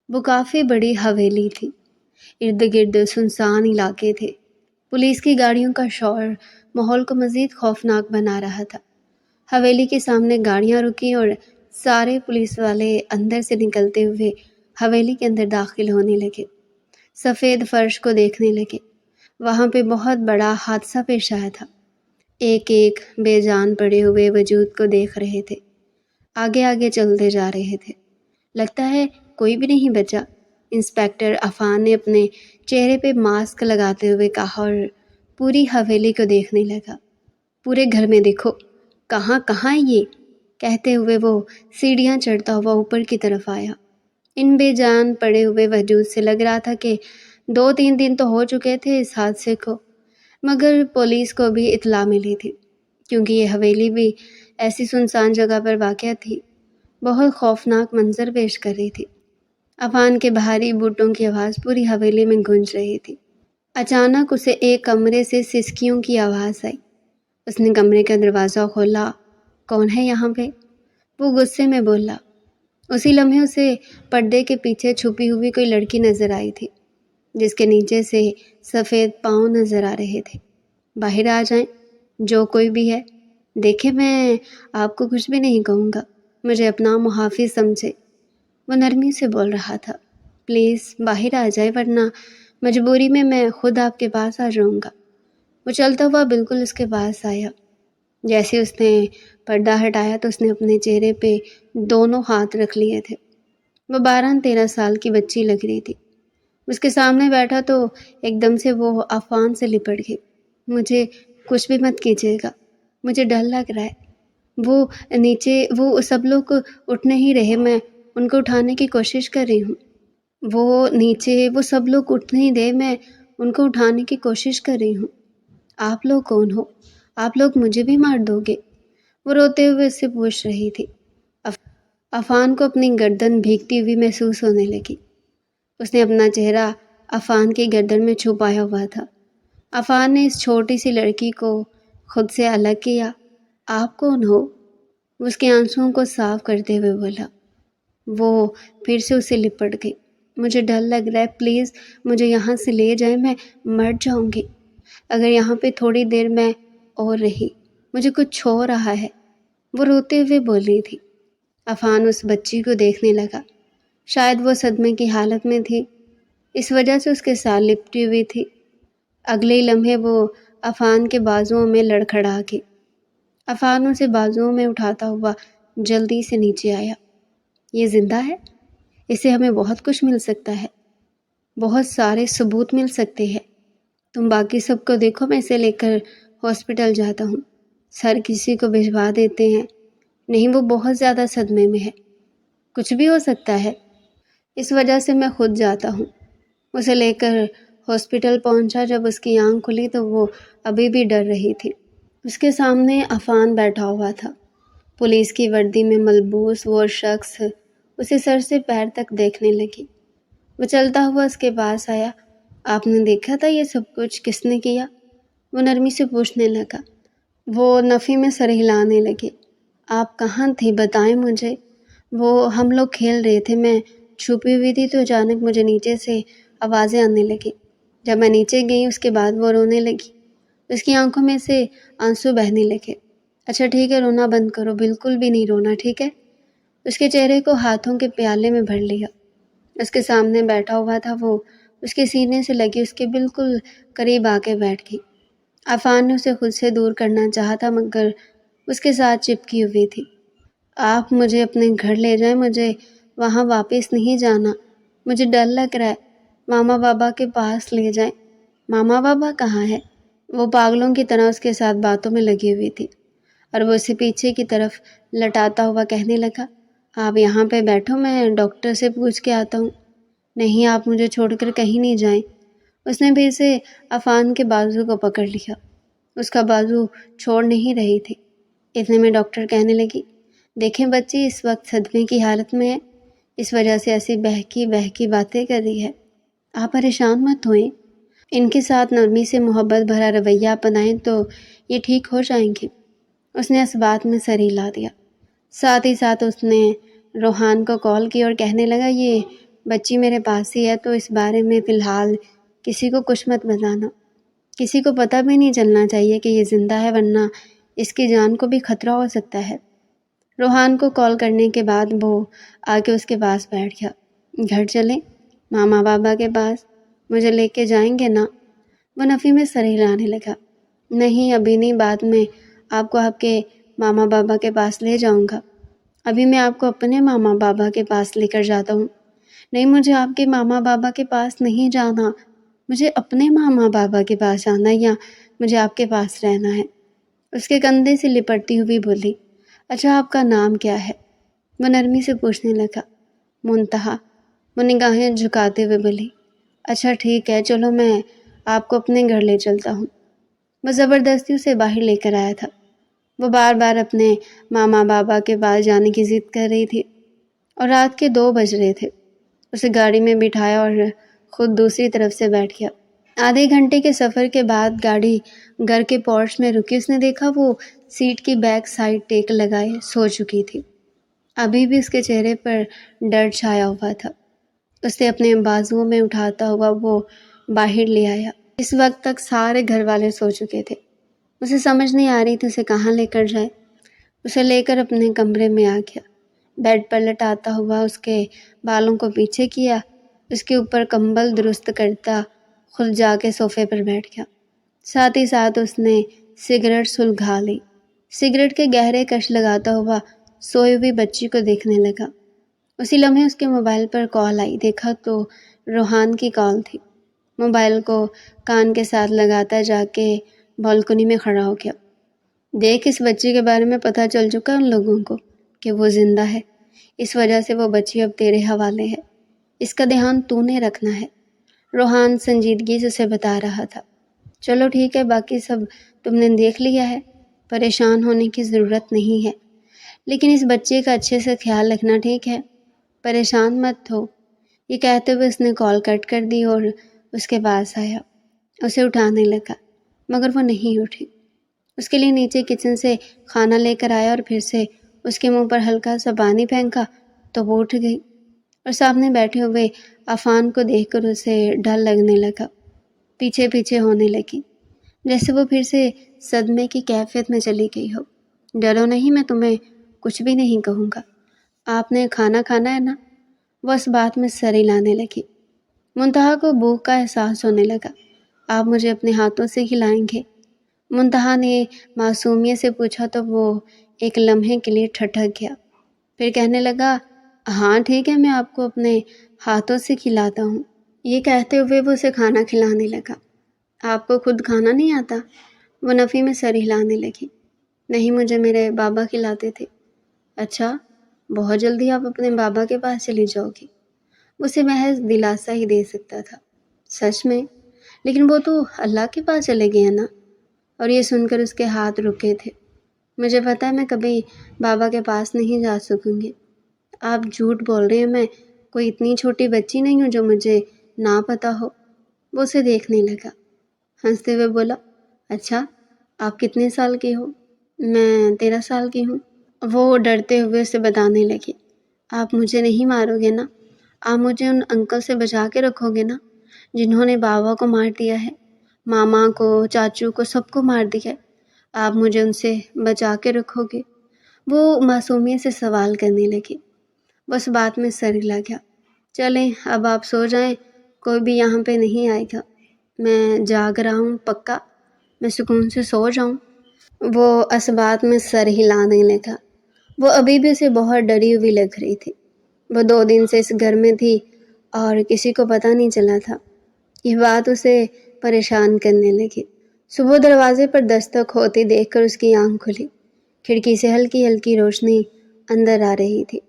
وہ کافی بڑی حویلی تھی۔ ارد گرد سنسان علاقے تھے۔ پولیس کی گاڑیوں کا شور ماحول کو مزید خوفناک بنا رہا تھا۔ حویلی کے سامنے گاڑیاں رکیں اور سارے پولیس والے اندر سے نکلتے ہوئے حویلی کے اندر داخل ہونے لگے۔ سفید فرش کو دیکھنے لگے۔ وہاں پہ بہت بڑا حادثہ پیش آیا تھا۔ ایک ایک بے جان پڑے ہوئے وجود کو دیکھ رہے تھے۔ آگے آگے چلتے جا رہے تھے۔ لگتا ہے کوئی بھی نہیں بچا، انسپیکٹر عفان نے اپنے چہرے پہ ماسک لگاتے ہوئے کہا اور پوری حویلی کو دیکھنے لگا۔ پورے گھر میں دیکھو، کہاں کہاں یہ؟ کہتے ہوئے وہ سیڑھیاں چڑھتا ہوا اوپر کی طرف آیا۔ ان بے جان پڑے ہوئے وجود سے لگ رہا تھا کہ 2-3 دن تو ہو چکے تھے اس حادثے کو، مگر پولیس کو بھی اطلاع ملی تھی، کیونکہ یہ حویلی بھی ایسی سنسان جگہ پر واقع تھی۔ بہت خوفناک منظر پیش کر رہی تھی۔ عفان کے بھاری بوٹوں کی آواز پوری حویلی میں گونج رہی تھی۔ اچانک اسے ایک کمرے سے سسکیوں کی آواز آئی۔ اس نے کمرے کا دروازہ کھولا۔ کون ہے یہاں پہ؟ وہ غصے میں بولا۔ اسی لمحے اسے پردے کے پیچھے چھپی ہوئی کوئی لڑکی نظر آئی تھی، جس کے نیچے سے سفید پاؤں نظر آ رہے تھے۔ باہر آ جائیں، جو کوئی بھی ہے۔ دیکھیں، میں آپ کو کچھ بھی نہیں کہوں گا، مجھے اپنا محافظ سمجھے۔ وہ نرمی سے بول رہا تھا۔ پلیز باہر آ جائے، ورنہ مجبوری میں خود آپ کے پاس آ جاؤں گا۔ وہ چلتا ہوا بالکل اس کے پاس آیا۔ جیسے اس نے پردہ ہٹایا تو اس نے اپنے چہرے پہ دونوں ہاتھ رکھ لیے تھے۔ وہ 12-13 سال کی بچی لگ رہی تھی۔ اس کے سامنے بیٹھا تو ایک دم سے وہ عفان سے لپٹ گئی۔ مجھے کچھ بھی مت کیجیے گا، مجھے ڈر لگ رہا ہے۔ وہ نیچے، وہ سب لوگ اٹھ نہیں رہے، میں ان کو اٹھانے کی کوشش کر رہی ہوں۔ وہ نیچے، وہ سب لوگ اٹھ نہیں رہے، میں ان کو اٹھانے کی کوشش کر رہی ہوں۔ آپ لوگ کون ہو؟ آپ لوگ مجھے بھی مار دو گے؟ وہ روتے ہوئے اس سے پوچھ رہی تھی۔ عفان کو اپنی گردن بھیگتی ہوئی محسوس ہونے لگی۔ اس نے اپنا چہرہ عفان کی گردن میں چھپایا ہوا تھا۔ عفان نے اس چھوٹی سی لڑکی کو خود سے الگ کیا۔ آپ کون ہو؟ وہ اس کے آنسوؤں کو صاف کرتے ہوئے بولا۔ وہ پھر سے اسے لپٹ گئی۔ مجھے ڈر لگ رہا ہے، پلیز مجھے یہاں سے لے جائیں، میں مر جاؤں گی اگر یہاں پہ تھوڑی دیر میں اور رہی، مجھے کچھ ہو رہا ہے، وہ روتے ہوئے بول رہی تھی۔ عفان اس بچی کو دیکھنے لگا۔ شاید وہ صدمے کی حالت میں تھی، اس وجہ سے اس کے ساتھ لپٹی ہوئی تھی۔ اگلے ہی لمحے وہ عفان کے بازوؤں میں لڑکھڑا گئی۔ عفان اسے بازوؤں میں اٹھاتا ہوا جلدی سے نیچے آیا۔ یہ زندہ ہے؟ اسے ہمیں بہت کچھ مل سکتا ہے، بہت سارے ثبوت مل سکتے ہیں۔ تم باقی سب کو دیکھو، میں اسے لے کر ہاسپٹل جاتا ہوں۔ سر کسی کو بھجوا دیتے ہیں۔ نہیں، وہ بہت زیادہ صدمے میں ہے، کچھ بھی ہو سکتا ہے، اس وجہ سے میں خود جاتا ہوں۔ اسے لے کر ہاسپٹل پہنچا۔ جب اس کی آنکھ کھلی تو وہ ابھی بھی ڈر رہی تھی۔ اس کے سامنے عفان بیٹھا ہوا تھا، پولیس کی وردی میں ملبوس۔ وہ شخص اسے سر سے پیر تک دیکھنے لگی۔ وہ چلتا ہوا اس کے پاس آیا۔ آپ نے دیکھا تھا یہ سب کچھ کس نے کیا؟ وہ نرمی سے پوچھنے لگا۔ وہ نفی میں سر ہلانے لگے۔ آپ کہاں تھی؟ بتائیں مجھے۔ ہم لوگ کھیل رہے تھے، میں چھپی ہوئی تھی تو اچانک مجھے نیچے سے آوازیں آنے لگی۔ جب میں نیچے گئی اس کے بعد وہ رونے لگی، اس کی آنکھوں میں سے آنسو بہنے لگے۔ اچھا ٹھیک ہے، رونا بند کرو، بالکل بھی نہیں رونا، ٹھیک ہے؟ اس کے چہرے کو ہاتھوں کے پیالے میں بھر لیا۔ اس کے سامنے بیٹھا ہوا تھا، وہ اس کے سینے سے لگی اس کے بالکل قریب آ کے بیٹھ گئی۔ عفان نے اسے خود سے دور کرنا چاہا تھا، مگر اس کے ساتھ چپکی ہوئی تھی۔ آپ مجھے اپنے گھر لے جائیں، مجھے وہاں واپس نہیں جانا، مجھے ڈر لگ رہا ہے، ماما بابا کے پاس لے جائیں۔ ماما بابا کہاں ہے؟ وہ پاگلوں کی طرح اس کے ساتھ باتوں میں لگی ہوئی تھی، اور وہ اسے پیچھے کی طرف لٹاتا ہوا کہنے لگا، آپ یہاں پہ بیٹھو، میں ڈاکٹر سے پوچھ کے آتا ہوں۔ نہیں، آپ مجھے چھوڑ کر کہیں نہیں جائیں۔ اس نے پھر سے عفان کے بازو کو پکڑ لیا۔ اس کا بازو چھوڑ نہیں رہی تھی۔ اتنے میں ڈاکٹر کہنے لگی، دیکھیں بچی اس وقت صدمے کی حالت میں ہے، اس وجہ سے ایسی بہکی باتیں کر رہی ہے۔ آپ پریشان مت ہوئیں، ان کے ساتھ نرمی سے محبت بھرا رویہ اپنائیں تو یہ ٹھیک ہو جائیں گے۔ اس نے اس بات میں سر ہلا دیا۔ ساتھ ہی ساتھ اس نے روحان کو کال کی اور کہنے لگا، یہ بچی میرے پاس ہی ہے تو اس بارے میں فی الحال کسی کو کچھ مت بتانا. کسی کو پتہ بھی نہیں چلنا چاہیے کہ یہ زندہ ہے، ورنہ اس کی جان کو بھی خطرہ ہو سکتا ہے. روحان کو کال کرنے کے بعد وہ آ کے اس کے پاس بیٹھ گیا. گھر چلیں؟ ماما بابا کے پاس؟ مجھے لے کے جائیں گے نا؟ وہ نفی میں سر ہلانے لگا. نہیں ابھی نہیں، بعد میں آپ کو آپ کے ماما بابا کے پاس لے جاؤں گا. ابھی میں آپ کو اپنے ماما بابا کے پاس لے کر جاتا ہوں. نہیں، مجھے آپ کے ماما بابا کے پاس نہیں جانا، مجھے اپنے ماما بابا کے پاس جانا، یا مجھے آپ کے پاس رہنا ہے. اس کے کندھے سے لپٹتی ہوئی بولی. اچھا آپ کا نام کیا ہے؟ وہ نرمی سے پوچھنے لگا. منتہا. وہ نگاہیں جھکاتے ہوئے بولی. اچھا ٹھیک ہے، چلو میں آپ کو اپنے گھر لے چلتا ہوں. وہ زبردستی اسے باہر لے کر آیا تھا. وہ بار بار اپنے ماما بابا کے پاس جانے کی ضد کر رہی تھی اور رات کے 2 بج رہے تھے. اسے گاڑی میں بٹھایا اور خود دوسری طرف سے بیٹھ گیا. آدھے گھنٹے کے سفر کے بعد گاڑی گھر کے پورچ میں رکی. اس نے دیکھا وہ سیٹ کی بیک سائڈ ٹیک لگائے سو چکی تھی. ابھی بھی اس کے چہرے پر ڈر چھایا ہوا تھا. اسے اپنے بازوؤں میں اٹھاتا ہوا وہ باہر لے آیا. اس وقت تک سارے گھر والے سو چکے تھے. اسے سمجھ نہیں آ رہی تھی اسے کہاں لے کر جائے. اسے لے کر اپنے کمرے میں آ گیا. بیڈ پر لٹاتا ہوا اس کے بالوں کو پیچھے کیا، اس کے اوپر کمبل درست کرتا خود جا کے صوفے پر بیٹھ گیا. ساتھ ہی ساتھ اس نے سگریٹ سلگھا لی. سگریٹ کے گہرے کش لگاتا ہوا سوئی ہوئی بچی کو دیکھنے لگا. اسی لمحے اس کے موبائل پر کال آئی. دیکھا تو روحان کی کال تھی. موبائل کو کان کے ساتھ لگاتا جا کے بالکنی میں کھڑا ہو گیا. دیکھ، اس بچی کے بارے میں پتہ چل چکا ان لوگوں کو کہ وہ زندہ ہے. اس وجہ سے وہ بچی اب تیرے حوالے ہے. اس کا دھیان تو نے رکھنا ہے. روحان سنجیدگی سے اسے بتا رہا تھا. چلو ٹھیک ہے، باقی سب تم نے دیکھ لیا ہے، پریشان ہونے کی ضرورت نہیں ہے، لیکن اس بچے کا اچھے سے خیال رکھنا، ٹھیک ہے؟ پریشان مت ہو. یہ کہتے ہوئے اس نے کال کٹ کر دی اور اس کے پاس آیا. اسے اٹھانے لگا مگر وہ نہیں اٹھی. اس کے لیے نیچے کچن سے کھانا لے کر آیا اور پھر سے اس کے منہ پر ہلکا سا پانی پھینکا تو وہ اٹھ گئی اور سامنے بیٹھے ہوئے عفان کو دیکھ کر اسے ڈر لگنے لگا. پیچھے پیچھے ہونے لگی جیسے وہ پھر سے صدمے کی کیفیت میں چلی گئی ہو. ڈرو نہیں، میں تمہیں کچھ بھی نہیں کہوں گا. آپ نے کھانا کھانا ہے نا؟ وہ اس بات میں سر ہلانے لگی. منتہا کو بھوک کا احساس ہونے لگا. آپ مجھے اپنے ہاتھوں سے کھلائیں گے؟ منتہا نے معصومیت سے پوچھا تو وہ ایک لمحے کے لیے ٹھٹک گیا. پھر کہنے لگا، ہاں ٹھیک ہے، میں آپ کو اپنے ہاتھوں سے کھلاتا ہوں. یہ کہتے ہوئے وہ اسے کھانا کھلانے لگا. آپ کو خود کھانا نہیں آتا؟ وہ نفی میں سر ہلانے لگی. نہیں، مجھے میرے بابا کھلاتے تھے. اچھا، بہت جلدی آپ اپنے بابا کے پاس چلی جاؤ گی. اسے محض دلاسا ہی دے سکتا تھا. سچ میں؟ لیکن وہ تو اللہ کے پاس چلے گئے نا. اور یہ سن کر اس کے ہاتھ رکے تھے. مجھے پتہ ہے میں کبھی بابا کے پاس نہیں جا سکوں گی. آپ جھوٹ بول رہے ہیں، میں کوئی اتنی چھوٹی بچی نہیں ہوں جو مجھے نہ پتہ ہو. وہ اسے دیکھنے لگا. ہنستے ہوئے بولا، اچھا آپ کتنے سال کی ہو؟ میں 13 سال کی ہوں. وہ ڈرتے ہوئے اسے بتانے لگی. آپ مجھے نہیں مارو گے نا؟ آپ مجھے ان انکل سے بچا کے رکھو گے نا جنہوں نے بابا کو مار دیا ہے، ماما کو، چاچو کو، سب کو مار دیا ہے؟ آپ مجھے ان سے بچا کے رکھو گے؟ وہ معصومیت سے سوال کرنے لگی. بس بات میں سر ہلا گیا. چلیں اب آپ سو جائیں، کوئی بھی یہاں پہ نہیں آئے گا. میں جاگ رہا ہوں، پکا میں سکون سے سو جاؤں. وہ اس بات میں سر ہلانے لگا. وہ ابھی بھی اسے بہت ڈری ہوئی لگ رہی تھی. وہ 2 دن سے اس گھر میں تھی اور کسی کو پتہ نہیں چلا تھا. یہ بات اسے پریشان کرنے لگی. صبح دروازے پر دستک ہوتی دیکھ کر اس کی آنکھ کھلی. کھڑکی سے ہلکی ہلکی روشنی اندر آ رہی تھی.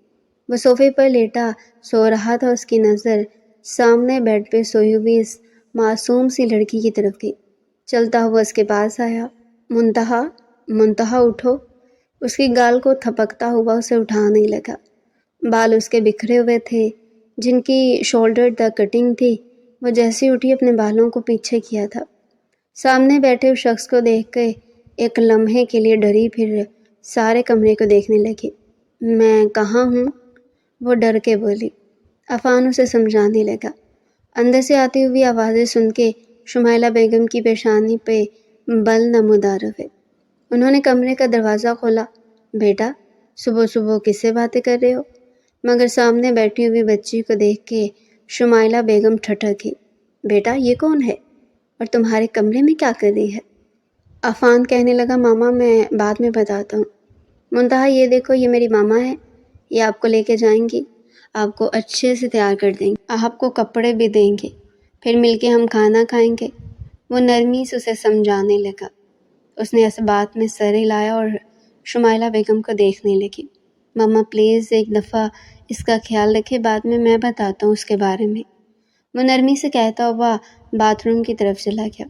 وہ صوفے پر لیٹا سو رہا تھا. اس کی نظر سامنے بیڈ پہ سوئی ہوئی اس معصوم سی لڑکی کی طرف گئی. چلتا ہوا اس کے پاس آیا. منتہا، منتہا اٹھو. اس کی گال کو تھپکتا ہوا اسے اٹھانے لگا. بال اس کے بکھرے ہوئے تھے جن کی شولڈر تک کٹنگ تھی. وہ جیسے اٹھی اپنے بالوں کو پیچھے کیا تھا. سامنے بیٹھے اس شخص کو دیکھ کے ایک لمحے کے لیے ڈری، پھر سارے کمرے کو دیکھنے لگی. میں کہاں ہوں؟ وہ ڈر کے بولی. عفان اسے سمجھانے لگا۔ اندر سے آتی ہوئی آوازیں سن کے شمائلہ بیگم کی پیشانی پہ بل نمودار ہوئے۔ انہوں نے کمرے کا دروازہ کھولا۔ بیٹا، صبح صبح کس سے باتیں کر رہے ہو؟ مگر سامنے بیٹھی ہوئی بچی کو دیکھ کے شمائلہ بیگم ٹھٹک گئی۔ بیٹا، یہ کون ہے اور تمہارے کمرے میں کیا کر رہی ہے؟ عفان کہنے لگا، ماما میں بعد میں بتاتا ہوں، منتہا یہ دیکھو، یہ میری ماما ہے، یہ آپ کو لے کے جائیں گی، آپ کو اچھے سے تیار کر دیں گے، آپ کو کپڑے بھی دیں گے، پھر مل کے ہم کھانا کھائیں گے۔ وہ نرمی سے اسے سمجھانے لگا۔ اس نے اس بات میں سر ہلایا اور شمائلہ بیگم کو دیکھنے لگی۔ ماما پلیز ایک دفعہ اس کا خیال رکھے، بعد میں بتاتا ہوں اس کے بارے میں۔ وہ نرمی سے کہتا ہوا باتھ روم کی طرف چلا گیا۔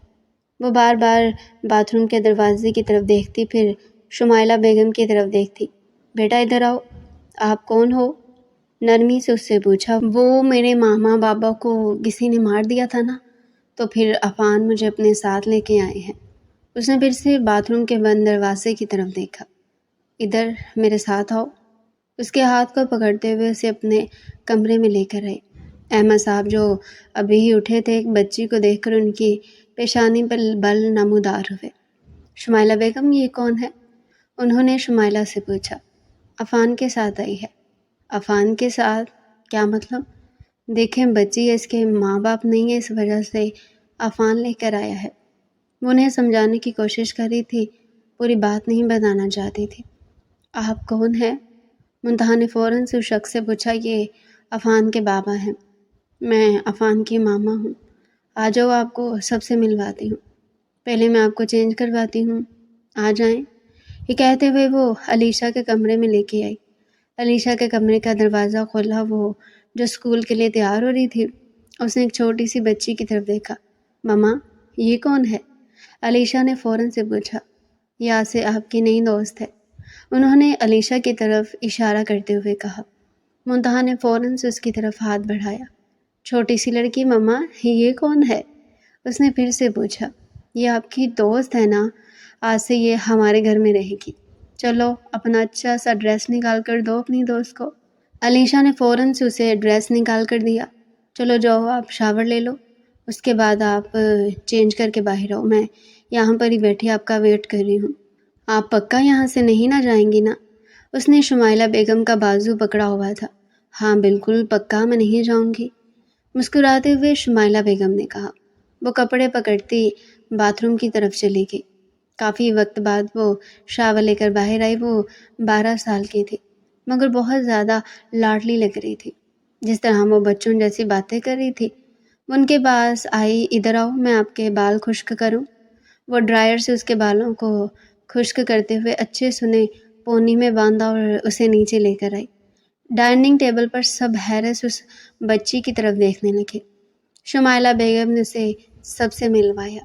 وہ بار بار باتھ روم کے دروازے کی طرف دیکھتی، پھر شمائلہ بیگم کی طرف دیکھتی۔ بیٹا ادھر آؤ، آپ کون ہو؟ نرمی سے اس سے پوچھا۔ وہ میرے ماما بابا کو کسی نے مار دیا تھا نا، تو پھر عفان مجھے اپنے ساتھ لے کے آئے ہیں۔ اس نے پھر سے باتھ روم کے بند دروازے کی طرف دیکھا۔ ادھر میرے ساتھ آؤ۔ اس کے ہاتھ کو پکڑتے ہوئے اسے اپنے کمرے میں لے کر آئے۔ احمد صاحب جو ابھی ہی اٹھے تھے، ایک بچی کو دیکھ کر ان کی پیشانی پر بل نمودار ہوئے۔ شمائلہ بیگم، یہ کون ہے؟ انہوں نے شمائلہ سے پوچھا۔ عفان کے ساتھ آئی ہے۔ عفان کے ساتھ؟ کیا مطلب؟ دیکھیں بچی ہے، اس کے ماں باپ نہیں ہیں، اس وجہ سے عفان لے کر آیا ہے۔ وہ انہیں سمجھانے کی کوشش کر رہی تھی، پوری بات نہیں بتانا چاہتی تھی۔ آپ کون ہیں؟ منتہا نے فوراً سے اس شخص سے پوچھا۔ یہ عفان کے بابا ہیں، میں عفان کی ماما ہوں۔ آ جاؤ، آپ کو سب سے ملواتی ہوں، پہلے میں آپ کو چینج کرواتی ہوں، آ جائیں۔ یہ کہتے ہوئے وہ علیشہ کے کمرے میں لے کے آئی۔ علیشہ کے کمرے کا دروازہ کھولا۔ وہ جو اسکول کے لیے تیار ہو رہی تھی، اس نے ایک چھوٹی سی بچی کی طرف دیکھا۔ ماما، یہ کون ہے؟ علیشہ نے فوراً سے پوچھا۔ یہ آسے آپ کی نئی دوست ہے، انہوں نے علیشہ کی طرف اشارہ کرتے ہوئے کہا۔ منتہا نے فوراً سے اس کی طرف ہاتھ بڑھایا۔ چھوٹی سی لڑکی، ماما یہ کون ہے؟ اس نے پھر سے پوچھا۔ یہ آپ کی دوست ہے نا، آج سے یہ ہمارے گھر میں رہے گی، چلو اپنا اچھا سا ڈریس نکال کر دو اپنی دوست کو۔ علیشہ نے فوراً سے اسے ڈریس نکال کر دیا۔ چلو جاؤ، آپ شاور لے لو، اس کے بعد آپ چینج کر کے باہر آؤ، میں یہاں پر ہی بیٹھی آپ کا ویٹ کر رہی ہوں۔ آپ پکا یہاں سے نہیں نہ جائیں گی نا؟ اس نے شمائلہ بیگم کا بازو پکڑا ہوا تھا۔ ہاں بالکل پکا، میں نہیں جاؤں گی، مسکراتے ہوئے شمائلہ بیگم نے کہا۔ وہ کپڑے پکڑتی باتھ روم کی طرف چلی گئی۔ کافی وقت بعد وہ شاور لے کر باہر آئی۔ وہ 12 سال کی تھی، مگر بہت زیادہ لاڈلی لگ رہی تھی۔ جس طرح وہ بچوں جیسی باتیں کر رہی تھی، وہ ان کے پاس آئی۔ ادھر آؤ، میں آپ کے بال خشک کروں۔ وہ ڈرائر سے اس کے بالوں کو خشک کرتے ہوئے اچھے سنے پونی میں باندھا اور اسے نیچے لے کر آئی۔ ڈائننگ ٹیبل پر سب حیرت سے اس بچی کی طرف دیکھنے لگے۔ شمائلہ بیگم نے اسے سب سے ملوایا۔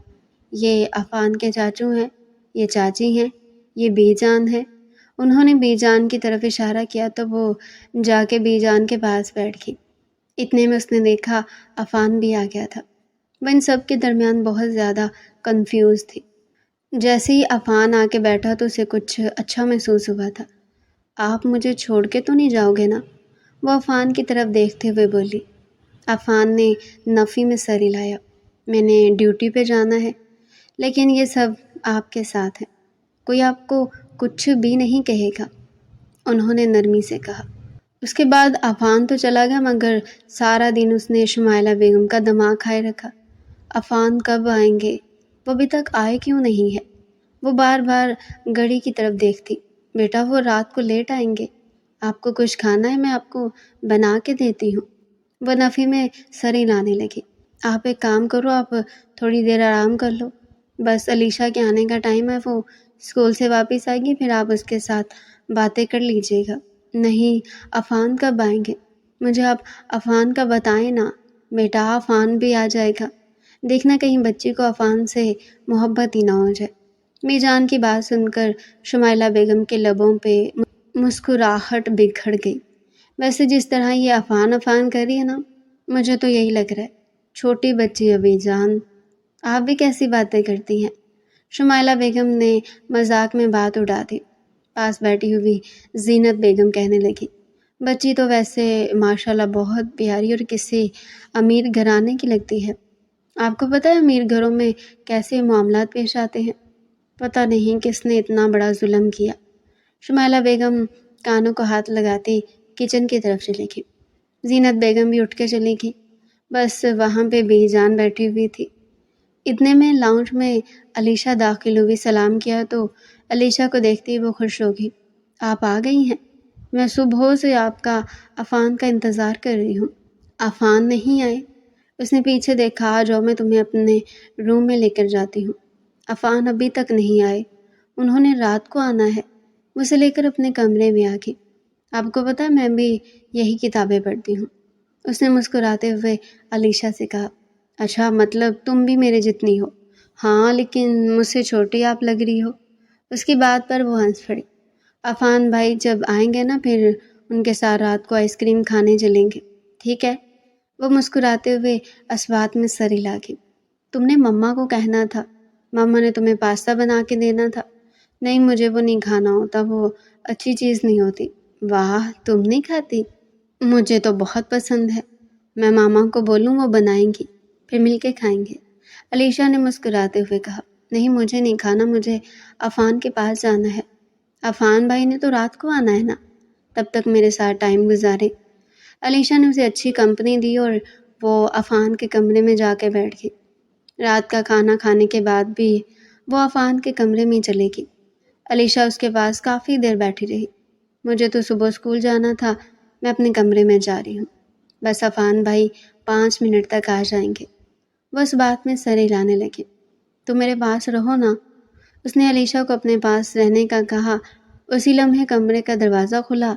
یہ عفان کے چاچو ہیں، یہ چاچی ہیں، یہ بی جان ہے۔ انہوں نے بی جان کی طرف اشارہ کیا تو وہ جا کے بی جان کے پاس بیٹھ گئی۔ اتنے میں اس نے دیکھا عفان بھی آ گیا تھا۔ وہ ان سب کے درمیان بہت زیادہ کنفیوز تھی۔ جیسے ہی عفان آ کے بیٹھا تو اسے کچھ اچھا محسوس ہوا تھا۔ آپ مجھے چھوڑ کے تو نہیں جاؤ گے نا؟ وہ عفان کی طرف دیکھتے ہوئے بولی۔ عفان نے نفی میں سر ہلایا۔ میں نے ڈیوٹی پہ جانا ہے، لیکن یہ سب آپ کے ساتھ ہے، کوئی آپ کو کچھ بھی نہیں کہے گا، انہوں نے نرمی سے کہا۔ اس کے بعد عفان تو چلا گیا، مگر سارا دن اس نے شمائلہ بیگم کا دماغ کھائے رکھا۔ عفان کب آئیں گے؟ وہ ابھی تک آئے کیوں نہیں ہے؟ وہ بار بار گھڑی کی طرف دیکھتی۔ بیٹا وہ رات کو لیٹ آئیں گے، آپ کو کچھ کھانا ہے؟ میں آپ کو بنا کے دیتی ہوں۔ وہ نفی میں سر ہلانے لگی۔ آپ ایک کام کرو، آپ تھوڑی دیر آرام کر لو، بس علیشہ کے آنے کا ٹائم ہے، وہ اسکول سے واپس آئے گی، پھر آپ اس کے ساتھ باتیں کر لیجیے گا۔ نہیں، عفان کب آئیں گے؟ مجھے آپ عفان کا بتائیں نا۔ بیٹا عفان بھی آ جائے گا، دیکھنا کہیں بچی کو عفان سے محبت ہی نہ ہو جائے۔ می جان کی بات سن کر شمائلہ بیگم کے لبوں پہ مسکراہٹ بکھر گئی۔ ویسے جس طرح یہ عفان عفان کر رہی ہے نا، مجھے تو یہی لگ رہا ہے، چھوٹی بچی ابھی جان، آپ بھی کیسی باتیں کرتی ہیں؟ شمائلہ بیگم نے مذاق میں بات اڑا دی۔ پاس بیٹھی ہوئی زینت بیگم کہنے لگی، بچی تو ویسے ماشاءاللہ بہت پیاری اور کسی امیر گھرانے کی لگتی ہے۔ آپ کو پتہ ہے امیر گھروں میں کیسے معاملات پیش آتے ہیں؟ پتہ نہیں کس نے اتنا بڑا ظلم کیا۔ شمائلہ بیگم کانوں کو ہاتھ لگاتی کچن کی طرف چلی گئی۔ زینت بیگم بھی اٹھ کے چلی گئی۔ بس وہاں پہ بی جان بیٹھی ہوئی تھی۔ اتنے میں لاؤنج میں علیشہ داخل ہوئی۔ سلام کیا تو علیشہ کو دیکھتے ہی وہ خوش ہو گئی۔ آپ آ گئی ہیں؟ میں صبح سے آپ کا عفان کا انتظار کر رہی ہوں۔ عفان نہیں آئے؟ اس نے پیچھے دیکھا۔ آ جاؤ، میں تمہیں اپنے روم میں لے کر جاتی ہوں۔ عفان ابھی تک نہیں آئے، انہوں نے رات کو آنا ہے۔ وہ اسے لے کر اپنے کمرے میں آ گئی۔ آپ کو پتہ ہے میں بھی یہی کتابیں پڑھتی ہوں، اس نے مسکراتے ہوئے علیشہ سے کہا۔ اچھا، مطلب تم بھی میرے جتنی ہو؟ ہاں، لیکن مجھ سے چھوٹی آپ لگ رہی ہو۔ اس کی بات پر وہ ہنس پڑی۔ عفان بھائی جب آئیں گے نا پھر ان کے ساتھ رات کو آئس کریم کھانے چلیں گے، ٹھیک ہے؟ وہ مسکراتے ہوئے اسوات میں سر ہلا گئی۔ تم نے مما کو کہنا تھا، مما نے تمہیں پاستا بنا کے دینا تھا۔ نہیں، مجھے وہ نہیں کھانا ہوتا، وہ اچھی چیز نہیں ہوتی۔ واہ، تم نہیں کھاتی؟ مجھے تو بہت پسند ہے۔ میں ماما کو بولوں وہ بنائیں گی، پھر مل کے کھائیں گے۔ علیشہ نے مسکراتے ہوئے کہا۔ نہیں، مجھے نہیں کھانا، مجھے عفان کے پاس جانا ہے۔ عفان بھائی نے تو رات کو آنا ہے نا، تب تک میرے ساتھ ٹائم گزارے۔ علیشہ نے اسے اچھی کمپنی دی اور وہ عفان کے کمرے میں جا کے بیٹھ گئی۔ رات کا کھانا کھانے کے بعد بھی وہ عفان کے کمرے میں چلے گئی۔ علیشہ اس کے پاس کافی دیر بیٹھی رہی۔ مجھے تو صبح اسکول جانا تھا، میں اپنے کمرے میں جا رہی ہوں، بس عفان بھائی 5 منٹ تک آ جائیں گے۔ وہ اس بات میں سر ہلانے لگے۔ تو میرے پاس رہو نا، اس نے علیشہ کو اپنے پاس رہنے کا کہا۔ اسی لمحے کمرے کا دروازہ کھلا۔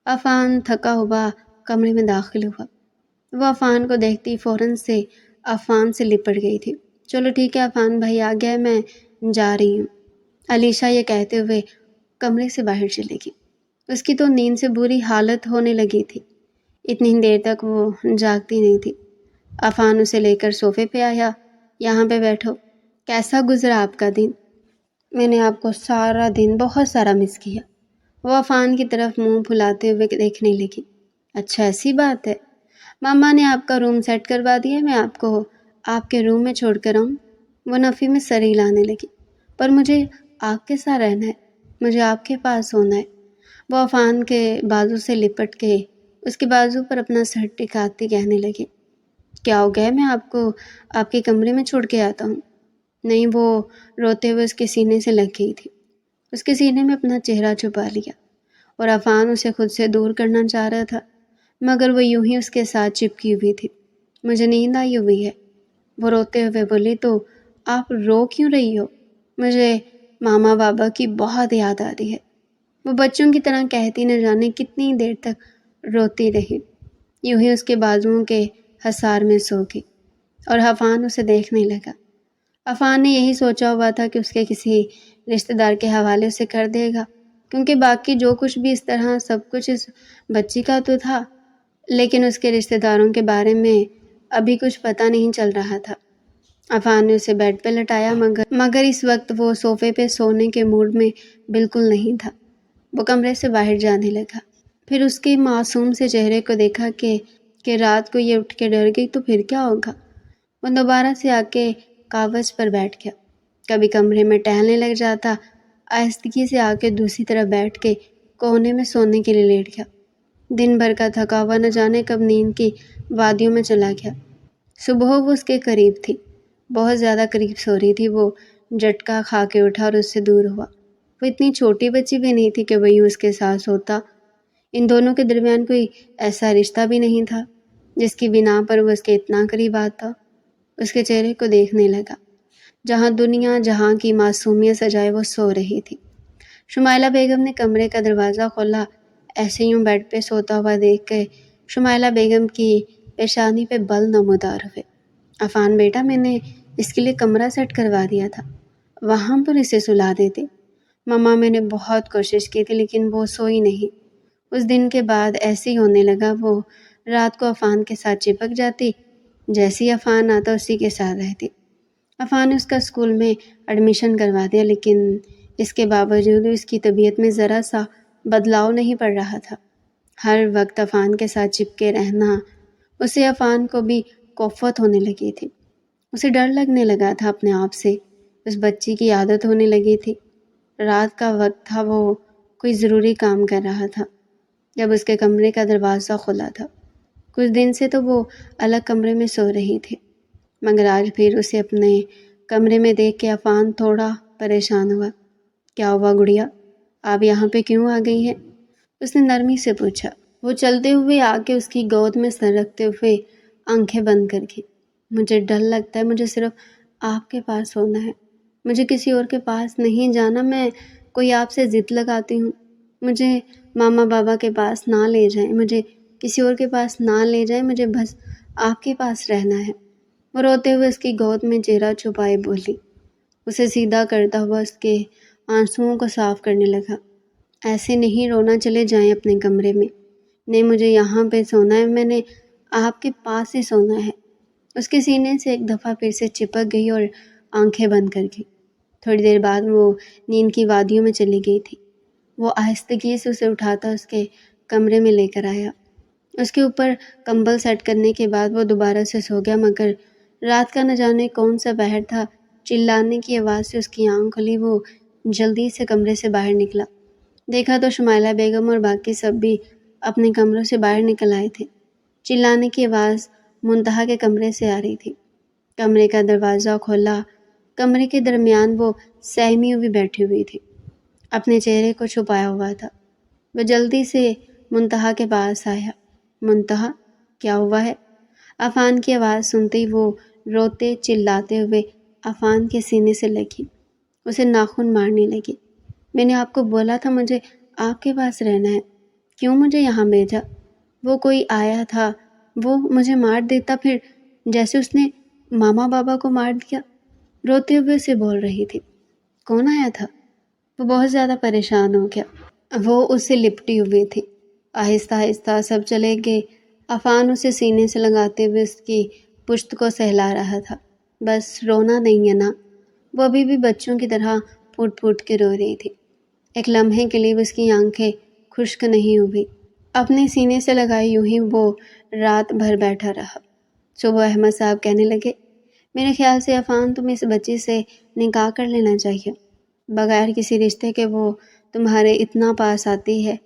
عفان تھکا ہوا کمرے میں داخل ہوا۔ وہ عفان کو دیکھتی فوراً سے عفان سے لپٹ گئی تھی۔ چلو ٹھیک ہے، عفان بھائی آ گیا ہے، میں جا رہی ہوں۔ علیشہ یہ کہتے ہوئے کمرے سے باہر چلے گی۔ اس کی تو نیند سے بری حالت ہونے لگی تھی۔ اتنی دیر تک وہ جاگتی نہیں تھی۔ عفان اسے لے کر صوفے پہ آیا۔ یہاں پہ بیٹھو۔ کیسا گزرا آپ کا دن؟ میں نے آپ کو سارا دن بہت سارا مس کیا۔ وہ عفان کی طرف منہ پھلاتے ہوئے دیکھنے لگی۔ اچھا، ایسی بات ہے؟ ماما نے آپ کا روم سیٹ کروا دیا، میں آپ کو آپ کے روم میں چھوڑ کر آؤں؟ وہ نفی میں سر ہلانے لگی۔ پر مجھے آپ کے ساتھ رہنا ہے، مجھے آپ کے پاس ہونا ہے۔ وہ عفان کے بازو سے لپٹ کے اس کے بازو پر اپنا سر ٹکاتی کہنے لگی۔ کیا ہو گیا، میں آپ کو آپ کے کمرے میں چھوڑ کے آتا ہوں؟ نہیں، وہ روتے ہوئے اس کے سینے سے لگ گئی تھی۔ اس کے سینے میں اپنا چہرہ چھپا لیا اور عفان اسے خود سے دور کرنا چاہ رہا تھا، مگر وہ یوں ہی اس کے ساتھ چپکی ہوئی تھی۔ مجھے نیند آئی ہوئی ہے، وہ روتے ہوئے بولی۔ تو آپ رو کیوں رہی ہو؟ مجھے ماما بابا کی بہت یاد آ رہی ہے۔ وہ بچوں کی طرح کہتی نہ جانے کتنی دیر تک روتی رہی۔ یوں ہی اس کے بازوؤں کے حصار میں سو گئی اور عفان اسے دیکھنے لگا۔ عفان نے یہی سوچا ہوا تھا کہ اس کے کسی رشتہ دار کے حوالے اسے کر دے گا، کیونکہ باقی جو کچھ بھی اس طرح سب کچھ اس بچی کا تو تھا، لیکن اس کے رشتہ داروں کے بارے میں ابھی کچھ پتہ نہیں چل رہا تھا۔ عفان نے اسے بیڈ پہ لٹایا، مگر اس وقت وہ صوفے پہ سونے کے موڈ میں بالکل نہیں تھا۔ وہ کمرے سے باہر جانے لگا۔ پھر اس کے معصوم سے چہرے کو دیکھا کہ رات کو یہ اٹھ کے ڈر گئی تو پھر کیا ہوگا۔ وہ دوبارہ سے آ کے کاغذ پر بیٹھ گیا۔ کبھی کمرے میں ٹہلنے لگ جاتا، آہستگی سے آ کے دوسری طرف بیٹھ کے کونے میں سونے کے لیے لیٹ گیا۔ دن بھر کا تھکا ہوا نہ جانے کب نیند کی وادیوں میں چلا گیا۔ صبح وہ اس کے قریب تھی، بہت زیادہ قریب سو رہی تھی۔ وہ جھٹکا کھا کے اٹھا اور اس سے دور ہوا۔ وہ اتنی چھوٹی بچی بھی نہیں تھی کہ وہ یوں اس کے ساتھ سوتا۔ ان دونوں کے درمیان کوئی ایسا رشتہ بھی نہیں تھا جس کی بنا پر وہ اس کے اتنا قریب آتا۔ اس کے چہرے کو دیکھنے لگا۔ جہاں دنیا جہاں کی معصومیت سجائے وہ سو رہی تھی۔ شمائلہ بیگم نے کمرے کا دروازہ کھولا۔ ایسے یوں بیڈ پہ سوتا ہوا دیکھ کے شمائلہ بیگم کی پیشانی پہ بل نمودار ہوئے۔ عفان بیٹا، میں نے اس کے لیے کمرہ سیٹ کروا دیا تھا، وہاں پر اسے سلا دیتے۔ ماما، میں نے بہت کوشش کی تھی لیکن وہ سوئی نہیں۔ اس دن کے بعد ایسے ہی ہونے لگا، وہ رات کو عفان کے ساتھ چپک جاتی، جیسے ہی عفان آتا اسی کے ساتھ رہتی۔ عفان نے اس کا اسکول میں ایڈمیشن کروا دیا، لیکن اس کے باوجود اس کی طبیعت میں ذرا سا بدلاؤ نہیں پڑ رہا تھا۔ ہر وقت عفان کے ساتھ چپکے رہنا، اسے عفان کو بھی کوفت ہونے لگی تھی۔ اسے ڈر لگنے لگا تھا اپنے آپ سے، اس بچی کی عادت ہونے لگی تھی۔ رات کا وقت تھا، وہ کوئی ضروری کام کر رہا تھا جب اس کے کمرے کا دروازہ کھلا تھا۔ کچھ دن سے تو وہ الگ کمرے میں سو رہی تھی، مگر آج پھر اسے اپنے کمرے میں دیکھ کے عفان تھوڑا پریشان ہوا۔ کیا ہوا گڑیا، آپ یہاں پہ کیوں آ گئی ہیں؟ اس نے نرمی سے پوچھا۔ وہ چلتے ہوئے آ کے اس کی گود میں سر رکھتے ہوئے آنکھیں بند کر کے، مجھے ڈر لگتا ہے، مجھے صرف آپ کے پاس ہونا ہے، مجھے کسی اور کے پاس نہیں جانا، میں کوئی آپ سے ضد لگاتی ہوں، مجھے ماما بابا کے پاس نہ لے جائیں، مجھے کسی اور کے پاس نہ لے جائیں، مجھے بس آپ کے پاس رہنا ہے۔ وہ روتے ہوئے اس کی گود میں چہرہ چھپائے بولی، اسے سیدھا کرتا ہوا اس کے آنسوؤں کو صاف کرنے لگا۔ ایسے نہیں رونا، چلے جائیں اپنے کمرے میں۔ نہیں، مجھے یہاں پہ سونا ہے، میں نے آپ کے پاس ہی سونا ہے۔ اس کے سینے سے ایک دفعہ پھر سے چپک گئی اور آنکھیں بند کر گئی۔ تھوڑی دیر بعد وہ نیند کی وادیوں میں چلی گئی تھی۔ وہ آہستگی سے اسے اٹھاتا اس کے کمرے میں لے کر آیا۔ اس کے اوپر کمبل سیٹ کرنے کے بعد وہ دوبارہ سے سو گیا، مگر رات کا نہ جانے کون سا پہر تھا، چلانے کی آواز سے اس کی آنکھ کھلی۔ وہ جلدی سے کمرے سے باہر نکلا، دیکھا تو شمائلہ بیگم اور باقی سب بھی اپنے کمروں سے باہر نکل آئے تھے۔ چلانے کی آواز منتہا کے کمرے سے آ رہی تھی۔ کمرے کا دروازہ کھولا، کمرے کے درمیان وہ سہمی ہوئی بیٹھی ہوئی تھی، اپنے چہرے کو چھپایا ہوا تھا۔ وہ جلدی سے منتہا کے پاس آیا۔ منتہا، کیا ہوا ہے؟ عفان کی آواز سنتے ہی وہ روتے چلاتے ہوئے عفان کے سینے سے لگی، اسے ناخن مارنے لگی۔ میں نے آپ کو بولا تھا مجھے آپ کے پاس رہنا ہے، کیوں مجھے یہاں بھیجا؟ وہ کوئی آیا تھا، وہ مجھے مار دیتا، پھر جیسے اس نے ماما بابا کو مار دیا۔ روتے ہوئے اسے بول رہی تھی۔ کون آیا تھا؟ وہ بہت زیادہ پریشان ہو گیا۔ وہ اس سے لپٹی ہوئی تھی۔ آہستہ آہستہ سب چلے گئے۔ عفان اسے سینے سے لگاتے ہوئے اس کی پشت کو سہلا رہا تھا۔ بس رونا نہیں ہے نا؟ وہ ابھی بھی بچوں کی طرح پھوٹ پھوٹ کے رو رہی تھی۔ ایک لمحے کے لیے اس کی آنکھیں خشک نہیں ہوئی۔ اپنے سینے سے لگائی یوں ہی وہ رات بھر بیٹھا رہا۔ صبح احمد صاحب کہنے لگے، میرے خیال سے عفان تمہیں اس بچی سے نکاح کر لینا چاہیے، بغیر کسی رشتے کے وہ تمہارے اتنا پاس آتی ہے۔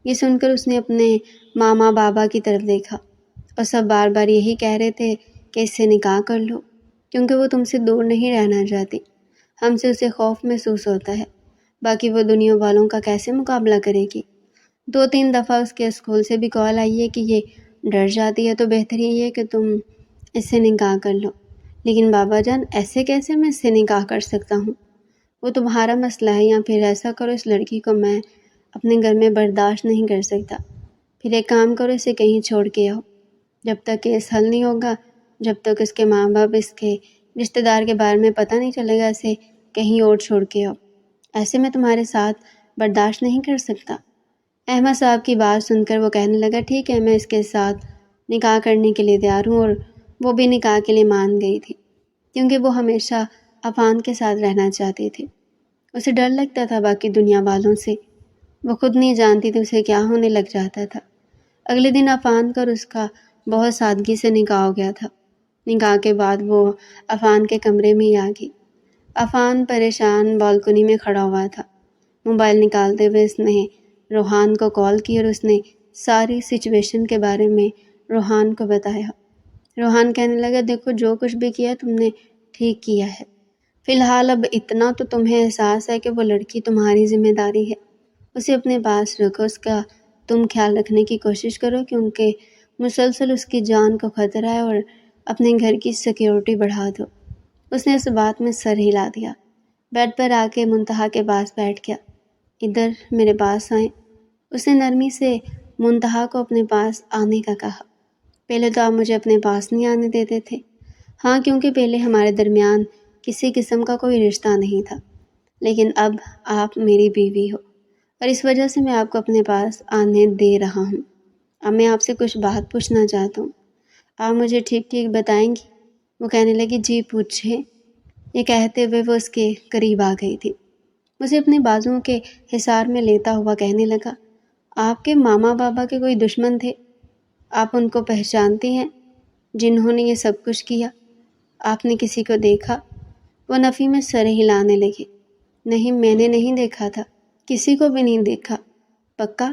یہ سن کر اس نے اپنے ماما بابا کی طرف دیکھا، اور سب بار بار یہی کہہ رہے تھے کہ اس سے نکاح کر لو، کیونکہ وہ تم سے دور نہیں رہنا چاہتی۔ ہم سے اسے خوف محسوس ہوتا ہے، باقی وہ دنیا والوں کا کیسے مقابلہ کرے گی؟ 2-3 دفعہ اس کے اسکول سے بھی کال آئی ہے کہ یہ ڈر جاتی ہے، تو بہتر یہ ہے کہ تم اس سے نکاح کر لو۔ لیکن بابا جان، ایسے کیسے میں اس سے نکاح کر سکتا ہوں؟ وہ تمہارا مسئلہ ہے، یا پھر ایسا کرو، اس لڑکی کو میں اپنے گھر میں برداشت نہیں کر سکتا۔ پھر ایک کام کرو، اسے کہیں چھوڑ کے آؤ، جب تک کیس حل نہیں ہوگا، جب تک اس کے ماں باپ اس کے رشتہ دار کے بارے میں پتہ نہیں چلے گا، اسے کہیں اور چھوڑ کے آؤ۔ ایسے میں تمہارے ساتھ برداشت نہیں کر سکتا۔ احمد صاحب کی بات سن کر وہ کہنے لگا، ٹھیک ہے، میں اس کے ساتھ نکاح کرنے کے لیے تیار ہوں۔ اور وہ بھی نکاح کے لیے مان گئی تھی، کیونکہ وہ ہمیشہ عفان کے ساتھ رہنا چاہتی تھی۔ اسے ڈر لگتا تھا باقی دنیا والوں سے، وہ خود نہیں جانتی تھی اسے کیا ہونے لگ جاتا تھا۔ اگلے دن عفان کا اور اس کا بہت سادگی سے نکاح ہو گیا تھا۔ نکاح کے بعد وہ عفان کے کمرے میں ہی آ گئی۔ عفان پریشان بالکنی میں کھڑا ہوا تھا۔ موبائل نکالتے ہوئے اس نے روحان کو کال کی، اور اس نے ساری سچویشن کے بارے میں روحان کو بتایا۔ روحان کہنے لگا، دیکھو، جو کچھ بھی کیا تم نے ٹھیک کیا ہے۔ فی الحال اب اتنا تو تمہیں احساس ہے کہ وہ لڑکی تمہاری ذمہ داری ہے، اسے اپنے پاس رکھو، اس کا تم خیال رکھنے کی کوشش کرو، کیونکہ مسلسل اس کی جان کو خطرہ ہے، اور اپنے گھر کی سیکیورٹی بڑھا دو۔ اس نے اس بات میں سر ہلا دیا، بیڈ پر آ کے منتہا کے پاس بیٹھ گیا۔ ادھر میرے پاس آئیں۔ اس نے نرمی سے منتہا کو اپنے پاس آنے کا کہا۔ پہلے تو آپ مجھے اپنے پاس نہیں آنے دیتے تھے۔ ہاں، کیونکہ پہلے ہمارے درمیان کسی قسم کا کوئی رشتہ نہیں تھا، لیکن اب آپ میری بیوی ہو، اور اس وجہ سے میں آپ کو اپنے پاس آنے دے رہا ہوں۔ اب میں آپ سے کچھ بات پوچھنا چاہتا ہوں، آپ مجھے ٹھیک ٹھیک بتائیں گی؟ وہ کہنے لگی، جی پوچھیں۔ یہ کہتے ہوئے وہ اس کے قریب آ گئی تھی۔ اسے اپنے بازوؤں کے حصار میں لیتا ہوا کہنے لگا، آپ کے ماما بابا کے کوئی دشمن تھے؟ آپ ان کو پہچانتی ہیں جنہوں نے یہ سب کچھ کیا؟ آپ نے کسی کو دیکھا؟ وہ نفی میں سر ہلانے لگی۔ نہیں، میں نے نہیں دیکھا تھا، کسی کو بھی نہیں دیکھا۔ پکا؟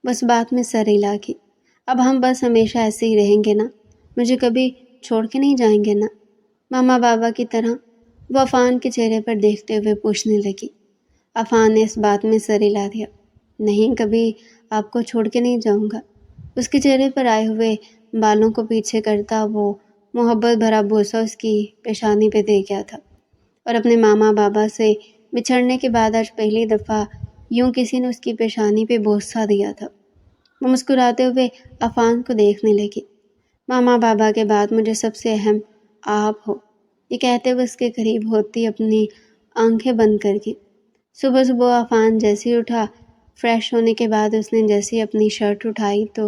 بس بات میں سر ہلا کی۔ اب ہم بس ہمیشہ ایسے ہی رہیں گے نا؟ مجھے کبھی چھوڑ کے نہیں جائیں گے نا؟ ماما بابا کی طرح؟ وہ عفان کے چہرے پر دیکھتے ہوئے پوچھنے لگی۔ عفان نے اس بات میں سر ہلا دیا۔ نہیں، کبھی آپ کو چھوڑ کے نہیں جاؤں گا۔ اس کے چہرے پر آئے ہوئے بالوں کو پیچھے کرتا وہ محبت بھرا بوسہ اس کی پیشانی پہ دے گیا تھا، اور اپنے ماما بابا سے بچھڑنے کے بعد آج پہلی دفعہ یوں کسی نے اس کی پیشانی پہ بوسہ دیا تھا۔ وہ مسکراتے ہوئے عفان کو دیکھنے لگی۔ ماما بابا کے بعد مجھے سب سے اہم آپ ہو، یہ کہتے ہوئے اس کے قریب ہوتی اپنی آنکھیں بند کر کے۔ صبح صبح عفان جیسے ہی اٹھا، فریش ہونے کے بعد اس نے جیسے ہی اپنی شرٹ اٹھائی تو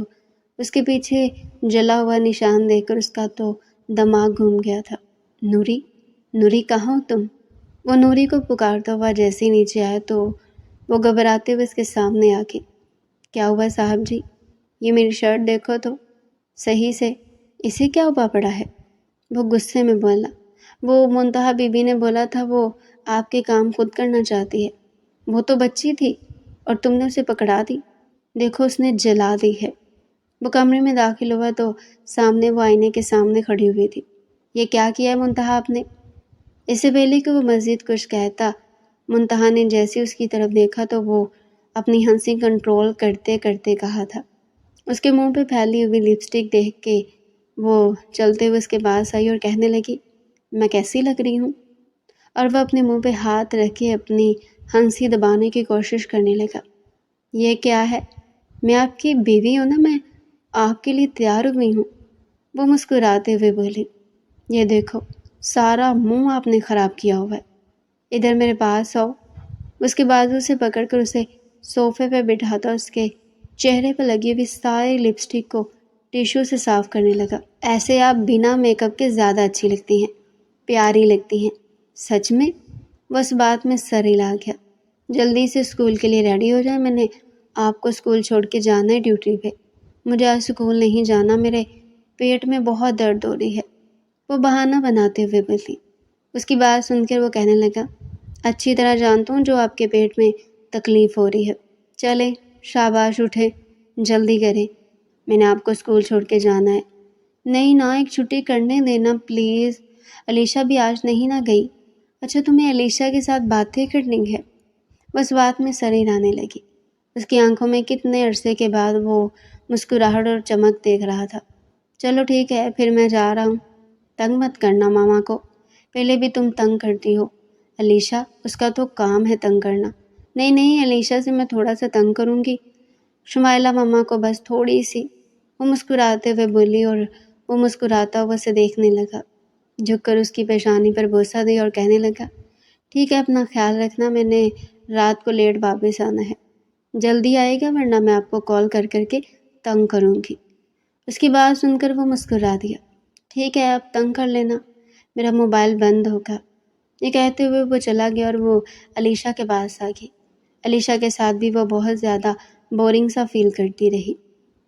اس کے پیچھے جلا ہوا نشان دیکھ کر اس کا تو دماغ گھوم گیا تھا۔ نوری، نوری کہاں ہو تم؟ وہ نوری کو پکارتا ہوا جیسے ہی نیچے آیا تو وہ گھبراتے ہوئے اس کے سامنے آ کے، کیا ہوا صاحب جی؟ یہ میری شرٹ دیکھو تو صحیح سے، اسے کیا ہوا پڑا ہے؟ وہ غصے میں بولا۔ وہ منتہا بی بی نے بولا تھا وہ آپ کے کام خود کرنا چاہتی ہے۔ وہ تو بچی تھی اور تم نے اسے پکڑا دی، دیکھو اس نے جلا دی ہے۔ وہ کمرے میں داخل ہوا تو سامنے وہ آئینے کے سامنے کھڑی ہوئی تھی۔ یہ کیا کیا ہے منتہا آپ نے؟ اس سے پہلے کہ وہ مزید کچھ کہتا، منتہا نے جیسے اس کی طرف دیکھا تو وہ اپنی ہنسی کنٹرول کرتے کرتے کہا تھا۔ اس کے منہ پہ پھیلی ہوئی لپسٹک دیکھ کے وہ چلتے ہوئے اس کے پاس آئی اور کہنے لگی، میں کیسی لگ رہی ہوں؟ اور وہ اپنے منہ پہ ہاتھ رکھ کے اپنی ہنسی دبانے کی کوشش کرنے لگا۔ یہ کیا ہے؟ میں آپ کی بیوی ہوں نا، میں آپ کے لیے تیار ہوئی ہوں۔ وہ مسکراتے ہوئے بولی، یہ دیکھو سارا منہ آپ نے خراب کیا ہوا ہے، ادھر میرے پاس آؤ۔ اس کے بازو سے پکڑ کر اسے صوفے پہ بٹھاتا اس کے چہرے پہ لگی ہوئی ساری لپسٹک کو ٹیشو سے صاف کرنے لگا۔ ایسے آپ بنا میک اپ کے زیادہ اچھی لگتی ہیں، پیاری لگتی ہیں۔ سچ میں؟ وہ اس بات میں سر ہلا گیا۔ جلدی سے اسکول کے لیے ریڈی ہو جائے، میں نے آپ کو اسکول چھوڑ کے جانا ہے ڈیوٹی پہ۔ مجھے آج اسکول نہیں جانا، میرے پیٹ میں بہت درد ہو رہی ہے، وہ بہانہ بناتے ہوئے بولی۔ اس کی بات سن کر وہ کہنے لگا، اچھی طرح جانتا ہوں جو آپ کے پیٹ میں تکلیف ہو رہی ہے، چلیں شاباش اٹھیں، جلدی کریں، میں نے آپ کو اسکول چھوڑ کے جانا ہے۔ نہیں نا، ایک چھٹی کرنے دینا پلیز، علیشہ بھی آج نہیں نہ گئی۔ اچھا تمہیں علیشہ کے ساتھ باتیں کرنی ہے؟ بس بات میں سر ہلانے لگی۔ اس کی آنکھوں میں کتنے عرصے کے بعد وہ مسکراہٹ اور چمک دیکھ رہا تھا۔ چلو ٹھیک ہے، پھر میں جا رہا ہوں، تنگ مت کرنا ماما کو، پہلے بھی تم تنگ کرتی ہو۔ علیشہ، اس کا تو کام ہے تنگ کرنا۔ نہیں نہیں، علیشہ سے میں تھوڑا سا تنگ کروں گی، شمائلہ ماما کو بس تھوڑی سی، وہ مسکراتے ہوئے بولی اور وہ مسکراتا ہوا اسے دیکھنے لگا، جھک کر اس کی پیشانی پر بوسہ دیا اور کہنے لگا، ٹھیک ہے اپنا خیال رکھنا، میں نے رات کو لیٹ واپس آنا ہے، جلدی آئے گا ورنہ میں آپ کو کال کر کر کے تنگ کروں گی۔ اس کی بات سن کر وہ مسکرا دیا۔ ٹھیک ہے آپ تنگ کر لینا، میرا موبائل بند ہوگا۔ یہ کہتے ہوئے وہ چلا گیا اور وہ علیشہ کے پاس آ گئی۔ علیشہ کے ساتھ بھی وہ بہت زیادہ بورنگ سا فیل کرتی رہی۔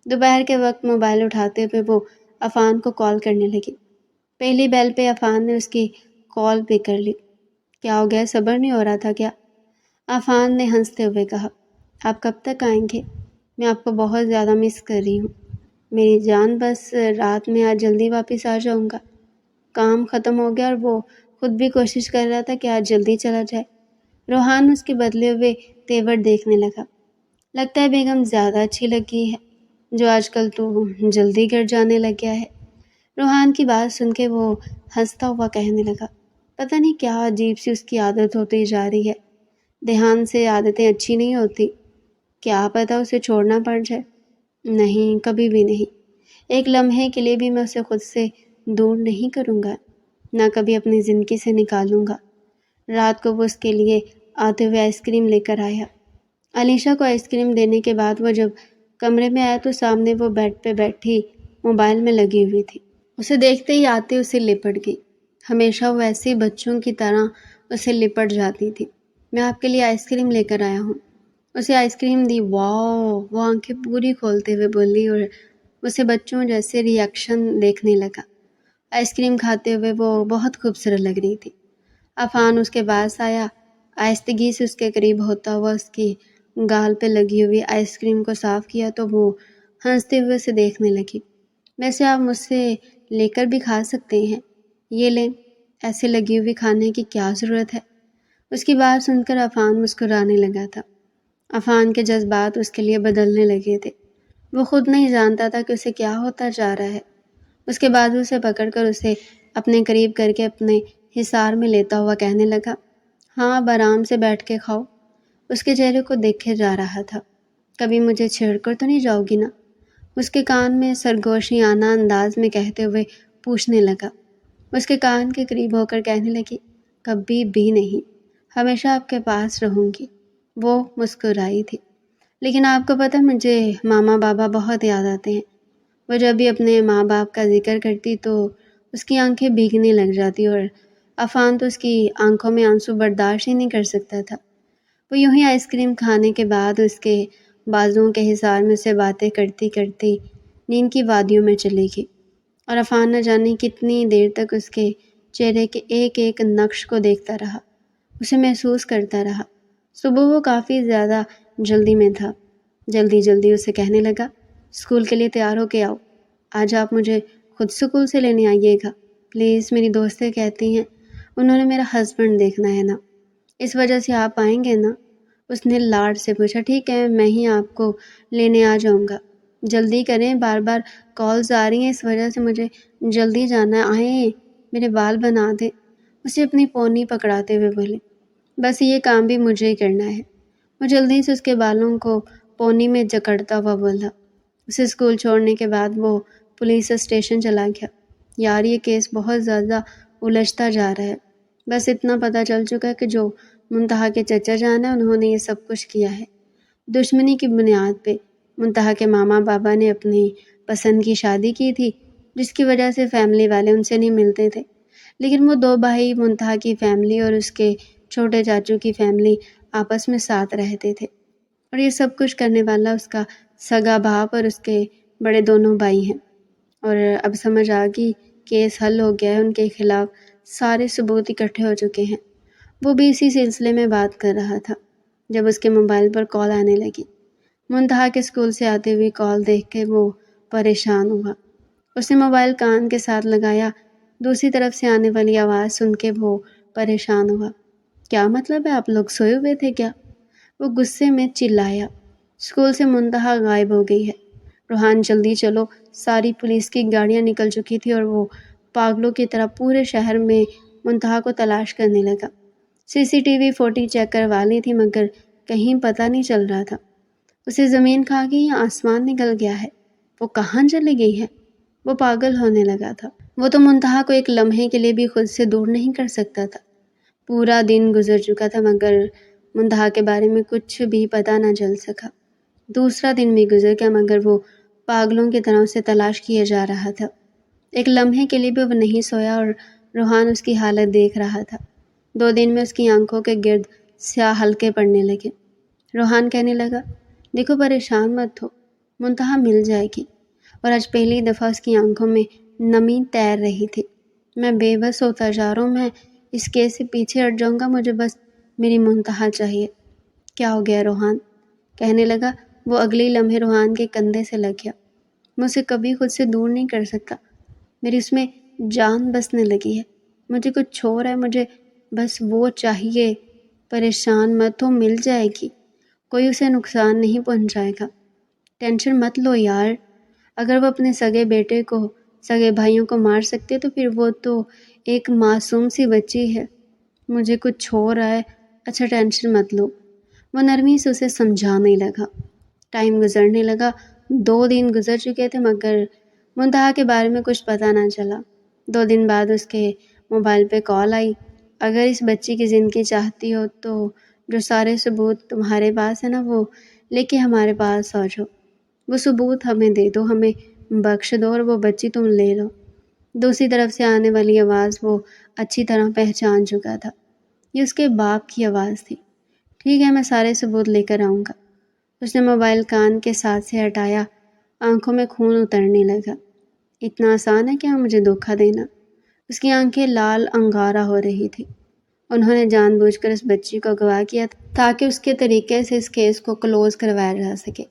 دوپہر کے وقت موبائل اٹھاتے ہوئے وہ عفان کو کال کرنے لگی۔ پہلی بیل پہ عفان نے اس کی کال پک کر لی۔ کیا ہو گیا، صبر نہیں ہو رہا تھا کیا؟ عفان نے ہنستے ہوئے کہا، آپ کب تک آئیں گے؟ میں آپ کو بہت زیادہ مس کر رہی ہوں میری جان، بس رات میں آج جلدی واپس آ جاؤں گا۔ کام ختم ہو گیا اور وہ خود بھی کوشش کر رہا تھا کہ آج جلدی چلا جائے۔ روحان اس کے بدلے ہوئے تیور دیکھنے لگا۔ لگتا ہے بیگم زیادہ اچھی لگی ہے جو آج کل تو جلدی گھر جانے لگ گیا ہے۔ روحان کی بات سن کے وہ ہنستا ہوا کہنے لگا، پتہ نہیں کیا عجیب سی اس کی عادت ہوتی جا رہی ہے، دھیان سے عادتیں اچھی نہیں ہوتی، کیا پتہ اسے چھوڑنا پڑ جائے۔ نہیں، کبھی بھی نہیں، ایک لمحے کے لیے بھی میں اسے خود سے دور نہیں کروں گا، نہ کبھی اپنی زندگی سے نکالوں گا۔ رات کو وہ اس کے لیے آتے ہوئے آئس کریم لے کر آیا۔ علیشہ کو آئس کریم دینے کے بعد وہ جب کمرے میں آیا تو سامنے وہ بیڈ پہ بیٹھی موبائل میں لگی ہوئی تھی۔ اسے دیکھتے ہی آتے اسے لپٹ گئی، ہمیشہ وہ ایسے بچوں کی طرح اسے لپٹ جاتی تھی۔ میں آپ کے لیے آئس کریم لے کر آیا ہوں۔ اسے آئس کریم دی۔ واو! وہ آنکھیں پوری کھولتے ہوئے بولی اور اسے بچوں جیسے ریئیکشن دیکھنے لگا۔ آئس کریم کھاتے ہوئے وہ بہت خوبصورت لگ رہی تھی۔ عفان اس کے پاس آیا، آہستگی سے اس کے قریب ہوتا ہوا اس کی گال پہ لگی ہوئی آئس کریم کو صاف کیا تو وہ ہنستے ہوئے اسے دیکھنے لگی۔ ویسے آپ مجھ سے لے کر بھی کھا سکتے ہیں، یہ لیں، ایسے لگی ہوئی کھانے کی کیا ضرورت ہے؟ اس کی بات سن کر عفان مسکرانے لگا تھا۔ عفان کے جذبات اس کے لیے بدلنے لگے تھے۔ وہ خود نہیں جانتا تھا کہ اسے کیا ہوتا جا رہا ہے۔ اس کے بازو سے پکڑ کر اسے اپنے قریب کر کے اپنے حصار میں لیتا ہوا کہنے لگا، ہاں اب آرام سے بیٹھ کے کھاؤ۔ اس کے چہرے کو دیکھے جا رہا تھا۔ کبھی مجھے چھیڑ کر تو نہیں جاؤ گی نا؟ اس کے کان میں سرگوشیانہ انداز میں کہتے ہوئے پوچھنے لگا۔ اس کے کان کے قریب ہو کر کہنے لگی، کبھی بھی نہیں، ہمیشہ آپ کے پاس رہوں گی۔ وہ مسکرائی تھی۔ لیکن آپ کو پتہ مجھے ماما بابا بہت یاد آتے ہیں۔ وہ جب بھی اپنے ماں باپ کا ذکر کرتی تو اس کی آنکھیں بھیگنے لگ جاتی اور عفان تو اس کی آنکھوں میں آنسو برداشت ہی نہیں کر سکتا تھا۔ وہ یوں ہی آئس کریم کھانے کے بعد اس کے بازوؤں کے حصار میں سے باتیں کرتی کرتی نیند کی وادیوں میں چلی گئی، اور عفان نہ جانے کتنی دیر تک اس کے چہرے کے ایک ایک نقش کو دیکھتا رہا، اسے محسوس کرتا رہا۔ صبح وہ کافی زیادہ جلدی میں تھا۔ جلدی جلدی اسے کہنے لگا، اسکول کے لیے تیار ہو کے آؤ، آج آپ مجھے خود اسکول سے لینے آئیے گا پلیز۔ میری دوستیں کہتی ہیں انہوں نے میرا ہسبینڈ دیکھنا ہے نا، اس وجہ سے آپ آئیں گے نا؟ اس نے لاڈ سے پوچھا۔ ٹھیک ہے، میں ہی آپ کو لینے آ جاؤں گا، جلدی کریں، بار بار کالز آ رہی ہیں، اس وجہ سے مجھے جلدی جانا ہے، آئیں، میرے بال بنا دیں۔ اسے اپنی پونی پکڑاتے ہوئے بولے، بس یہ کام بھی مجھے ہی کرنا ہے۔ وہ جلدی سے اس کے بالوں کو پونی میں جکڑتا ہوا بولا۔ اسے اسکول چھوڑنے کے بعد وہ پولیس اسٹیشن چلا گیا۔ یار یہ کیس بہت زیادہ الجھتا جا رہا ہے۔ بس اتنا پتہ چل چکا ہے کہ جو منتہا کے چچا جان ہیں انہوں نے یہ سب کچھ کیا ہے دشمنی کی بنیاد پہ۔ منتہا کے ماما بابا نے اپنی پسند کی شادی کی تھی، جس کی وجہ سے فیملی والے ان سے نہیں ملتے تھے، لیکن وہ دو بھائی منتہا کی فیملی اور اس کے چھوٹے چاچو کی فیملی آپس میں ساتھ رہتے تھے، اور یہ سب کچھ کرنے والا اس کا سگا باپ اور اس کے بڑے دونوں بھائی ہیں۔ اور اب سمجھ آ گئی، کیس حل ہو گیا ہے، ان کے خلاف سارے ثبوت اکٹھے ہو چکے ہیں۔ وہ بھی اسی سلسلے میں بات کر رہا تھا جب اس کے موبائل پر کال آنے لگی۔ منتہا کے اسکول سے آتے ہوئی کال دیکھ کے وہ پریشان ہوا۔ اس نے موبائل کان کے ساتھ لگایا۔ دوسری طرف سے آنے والی آواز سن کے وہ پریشان ہوا۔ کیا مطلب ہے، آپ لوگ سوئے ہوئے تھے کیا؟ وہ غصے میں چلایا۔ اسکول سے منتہا غائب ہو گئی ہے۔ روحان جلدی چلو، ساری پولیس کی گاڑیاں نکل چکی تھی اور وہ پاگلوں کی طرح پورے شہر میں منتہا کو تلاش کرنے لگا۔ CCTV فوٹیج چیک کروا لی تھی مگر کہیں پتہ نہیں چل رہا تھا اسے زمین کھا گئی یا آسمان نکل گیا ہے، وہ کہاں چلی گئی ہے؟ وہ پاگل ہونے لگا تھا۔ وہ تو منتہا کو ایک لمحے کے لیے بھی خود سے دور نہیں کر سکتا تھا۔ پورا دن گزر چکا تھا مگر منتہا کے بارے میں کچھ بھی پتہ نہ چل سکا۔ دوسرا دن بھی گزر گیا مگر وہ پاگلوں کی طرح اسے تلاش کیا جا رہا تھا۔ ایک لمحے کے لیے بھی وہ نہیں سویا اور روحان اس کی حالت دیکھ رہا تھا۔ 2 دن میں اس کی آنکھوں کے گرد سیاہ حلقے پڑنے لگے۔ روحان کہنے لگا، دیکھو پریشان مت ہو، منتہا مل جائے گی۔ اور آج پہلی دفعہ اس کی آنکھوں میں نمی تیر رہی تھی۔ میں بے بس ہوتا جا رہا ہوں، میں اس کیس سے پیچھے ہٹ جاؤں گا، مجھے بس میری منتہا چاہیے۔ کیا ہو گیا روحان؟ کہنے لگا۔ وہ اگلی لمحے روحان کے کندھے سے لگ گیا۔ میں اسے کبھی خود سے دور نہیں کر سکتا، میری اس میں جان بسنے لگی ہے، مجھے کچھ چھو رہا ہے، مجھے بس وہ چاہیے۔ پریشان مت ہو، مل جائے گی، کوئی اسے نقصان نہیں پہنچائے گا، ٹینشن مت لو یار۔ اگر وہ اپنے سگے بیٹے کو، سگے بھائیوں کو مار سکتے تو پھر وہ تو ایک معصوم سی بچی ہے۔ مجھے کچھ چھو رہا ہے، اچھا ٹینشن مت لو۔ وہ نرمی سے اسے سمجھانے لگا۔ ٹائم گزرنے لگا۔ 2 دن گزر چکے تھے مگر منتہا کے بارے میں کچھ پتہ نہ چلا۔ 2 دن بعد اس کے موبائل پہ کال آئی، اگر اس بچی کی زندگی چاہتی ہو تو جو سارے ثبوت تمہارے پاس ہے نا وہ لے کے ہمارے پاس آ جاؤ، وہ ثبوت ہمیں دے دو، ہمیں بخش دو اور وہ بچی تم لے لو۔ دوسری طرف سے آنے والی آواز وہ اچھی طرح پہچان چکا تھا، یہ اس کے باپ کی آواز تھی۔ ٹھیک ہے، میں سارے ثبوت لے کر آؤں گا، اس نے موبائل کان کے ساتھ سے ہٹایا، آنکھوں میں خون اترنے لگا۔ اتنا آسان ہے کیا مجھے دھوکہ دینا؟ اس کی آنکھیں لال انگارہ ہو رہی تھی۔ انہوں نے جان بوجھ کر اس بچی کو اغوا کیا تاکہ اس کے طریقے سے اس کیس کو کلوز کروایا جا سکے،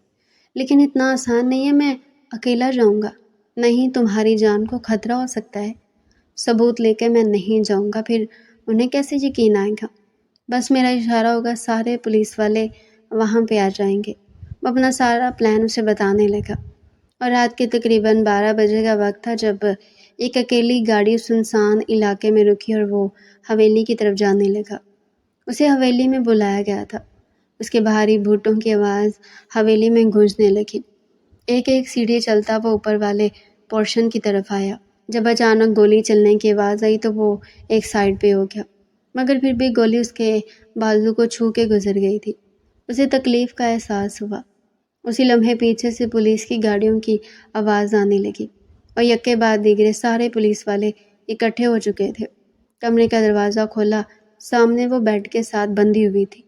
لیکن اتنا آسان نہیں ہے، میں اکیلا جاؤں گا۔ نہیں، تمہاری جان کو خطرہ ہو سکتا ہے۔ ثبوت لے کے میں نہیں جاؤں گا، پھر انہیں کیسے یقین آئے گا؟ بس میرا اشارہ ہوگا، سارے پولیس والے وہاں پہ آ جائیں گے۔ وہ اپنا سارا پلان اسے بتانے لگا، اور رات کے تقریباً 12 بجے کا وقت تھا جب ایک اکیلی گاڑی سنسان علاقے میں رکی اور وہ حویلی کی طرف جانے لگا۔ اسے حویلی میں بلایا گیا تھا۔ اس کے بھاری بوٹوں کی آواز حویلی میں گونجنے لگی۔ ایک ایک سیڑھی چلتا وہ اوپر والے پورشن کی طرف آیا۔ جب اچانک گولی چلنے کی آواز آئی تو وہ ایک سائڈ پہ ہو گیا، مگر پھر بھی گولی اس کے بازو کو چھو کے گزر گئی تھی۔ اسے تکلیف کا احساس ہوا۔ اسی لمحے پیچھے سے پولیس کی گاڑیوں کی آواز آنے لگی، اور یکے بعد دیگرے سارے پولیس والے اکٹھے ہو چکے تھے۔ کمرے کا دروازہ کھولا، سامنے وہ بیڈ کے ساتھ بندھی ہوئی تھی۔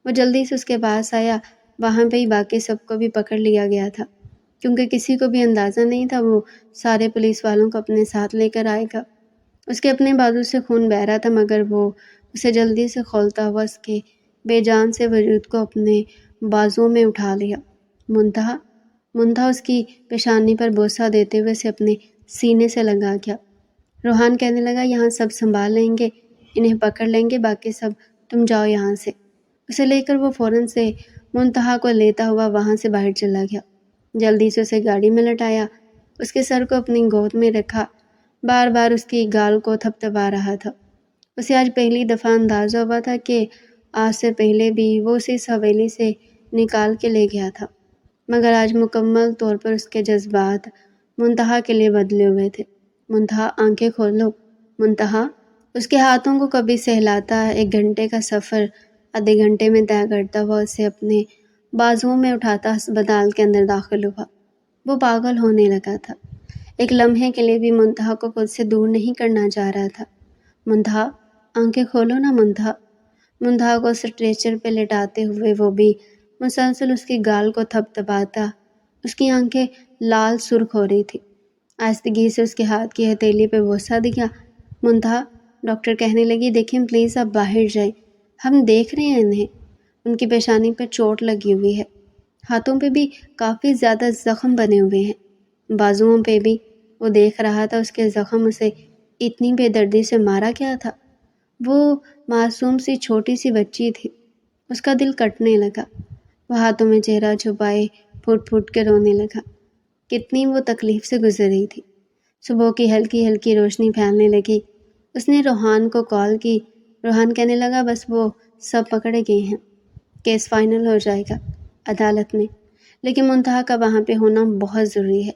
وہ جلدی سے اس کے پاس آیا، وہاں پہ ہی باقی سب کو بھی پکڑ لیا گیا تھا، کیونکہ کسی کو بھی اندازہ نہیں تھا وہ سارے پولیس والوں کو اپنے ساتھ لے کر آئے گا۔ اس کے اپنے بازو سے خون بہہ رہا تھا، مگر وہ اسے جلدی سے کھولتا ہوا اس کے بے جان سے وجود کو اپنے بازوؤں میں اٹھا لیا۔ منتہا اس کی پیشانی پر بوسہ دیتے ہوئے اسے اپنے سینے سے لگا گیا۔ روحان کہنے لگا، یہاں سب سنبھال لیں گے، انہیں پکڑ لیں گے، باقی سب تم جاؤ یہاں سے۔ اسے لے کر وہ فوراً سے منتہا کو لیتا ہوا وہاں سے باہر چلا گیا۔ جلدی سے اسے گاڑی میں لٹایا، اس کے سر کو اپنی گود میں رکھا، بار بار اس کی گال کو تھپتھپا رہا تھا۔ اسے آج پہلی دفعہ اندازہ ہوا تھا کہ آج سے پہلے بھی وہ اسے اس حویلی سے نکال کے لے گیا تھا، مگر آج مکمل طور پر اس کے جذبات منتہا کے لیے بدلے ہوئے تھے۔ منتہا، آنکھیں کھولو۔ منتہا اس کے ہاتھوں کو کبھی سہلاتا، 1 گھنٹے کا سفر آدھے گھنٹے میں طے کرتا ہوا اسے اپنے بازوؤں میں اٹھاتا ہسپتال کے اندر داخل ہوا۔ وہ پاگل ہونے لگا تھا، ایک لمحے کے لیے بھی منتہا کو خود سے دور نہیں کرنا چاہ رہا تھا۔ منتہا، آنکھیں کھولو نا منتہا۔ منتہا کو اسٹریچر پہ لٹاتے ہوئے وہ بھی مسلسل اس کی گال کو تھپتھپاتا، اس کی آنکھیں لال سرخ ہو رہی تھی۔ آہستگی سے اس کے ہاتھ کی ہتھیلی پہ بوسہ دیا۔ منتہا، ڈاکٹر کہنے لگی، دیکھیں پلیز آپ باہر جائیں، ہم دیکھ رہے ہیں انہیں۔ ان کی پیشانی پہ چوٹ لگی ہوئی ہے، ہاتھوں پہ بھی کافی زیادہ زخم بنے ہوئے ہیں، بازوؤں پہ بھی۔ وہ دیکھ رہا تھا اس کے زخم اسے اتنی بے دردی سے مارا کیا تھا۔ وہ معصوم سی چھوٹی سی بچی تھی۔ اس کا دل کٹنے لگا، وہ ہاتھوں میں چہرہ چھپائے پھوٹ پھوٹ کے رونے لگا۔ کتنی وہ تکلیف سے گزر رہی تھی۔ صبح کی ہلکی ہلکی روشنی پھیلنے لگی۔ اس نے روحان کو کال کی۔ روحان کہنے لگا، بس وہ سب پکڑے گئے ہیں، کیس فائنل ہو جائے گا عدالت میں، لیکن منتہا کا وہاں پہ ہونا بہت ضروری ہے،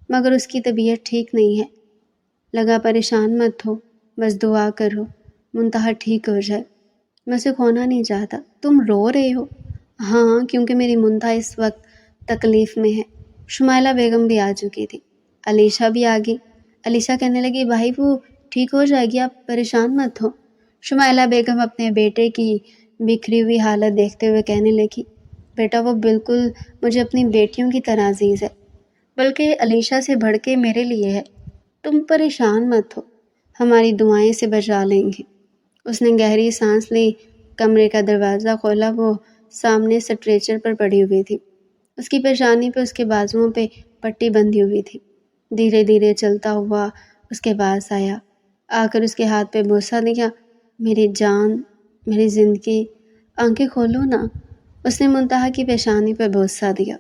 مگر اس کی طبیعت ٹھیک نہیں ہے۔ لگا پریشان مت ہو، بس دعا کرو منتہا ٹھیک ہو جائے، میں اسے کھونا نہیں چاہتا۔ تم رو رہے ہو؟ ہاں، کیونکہ میری منتہا اس وقت تکلیف میں ہے۔ شمائلہ بیگم بھی آ چکی تھی، علیشہ بھی آ گئی۔ علیشہ کہنے لگی، بھائی وہ ٹھیک ہو جائے گی، آپ پریشان مت ہو۔ شمائلہ بیگم اپنے بیٹے کی بکھری ہوئی حالت دیکھتے ہوئے کہنے لگی، بیٹا وہ بالکل مجھے اپنی بیٹیوں کی طرح عزیز ہے، بلکہ علیشہ سے بڑھ کے میرے لیے ہے۔ تم پریشان مت ہو، ہماری دعائیں سے بچا لیں گے۔ اس نے گہری سانس لی، کمرے کا دروازہ کھولا۔ وہ سامنے اسٹریچر پر پڑی ہوئی تھی، اس کی پیشانی پہ اس کے بازوؤں پہ پٹی بندھی ہوئی تھی۔ دھیرے دھیرے چلتا ہوا اس کے پاس آیا، آ کر اس کے ہاتھ پہ بوسہ دیا۔ میری جان، میری زندگی، آنکھیں کھولو نا۔ اس نے منتہا کی پیشانی پہ بوسہ دیا۔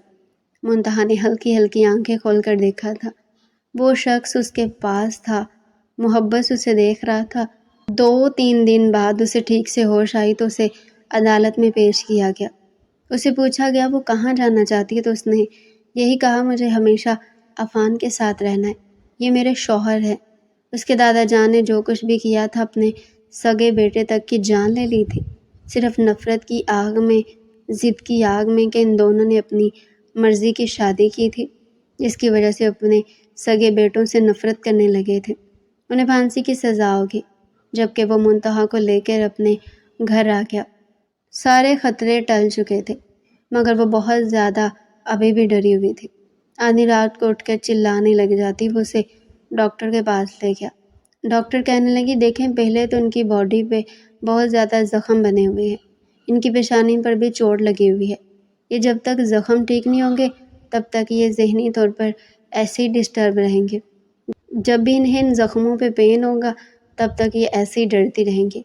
منتہا نے ہلکی ہلکی آنکھیں کھول کر دیکھا تھا، وہ شخص اس کے پاس تھا، محبت سے اسے دیکھ رہا تھا۔ 2-3 دن بعد اسے ٹھیک سے ہوش آئی تو اسے عدالت میں پیش کیا گیا۔ اسے پوچھا گیا وہ کہاں جانا چاہتی ہے تو اس نے یہی کہا، مجھے ہمیشہ عفان کے ساتھ رہنا ہے، یہ میرے شوہر ہے۔ اس کے دادا جان نے جو کچھ بھی کیا تھا اپنے سگے بیٹے تک کی جان لے لی تھی، صرف نفرت کی آگ میں، ضد کی آگ میں کہ ان دونوں نے اپنی مرضی کی شادی کی تھی، جس کی وجہ سے اپنے سگے بیٹوں سے نفرت کرنے لگے تھے۔ انہیں پھانسی کی سزا ہوگی، جبکہ وہ منتہا کو لے کر اپنے گھر آ گیا۔ سارے خطرے ٹل چکے تھے، مگر وہ بہت زیادہ ابھی بھی ڈری ہوئی تھی۔ آدھی رات کو اٹھ کر چلانے لگ جاتی۔ وہ اسے ڈاکٹر کے پاس لے گیا۔ ڈاکٹر کہنے لگی دیکھیں پہلے تو ان کی باڈی پہ بہت زیادہ زخم بنے ہوئے ہیں، ان کی پیشانی پر بھی چوٹ لگی ہوئی ہے، یہ جب تک زخم ٹھیک نہیں ہوں گے تب تک یہ ذہنی طور پر ایسے ہی ڈسٹرب رہیں گے، جب بھی انہیں ان زخموں پہ پین ہوگا تب تک یہ ایسے ہی ڈرتی رہیں گی۔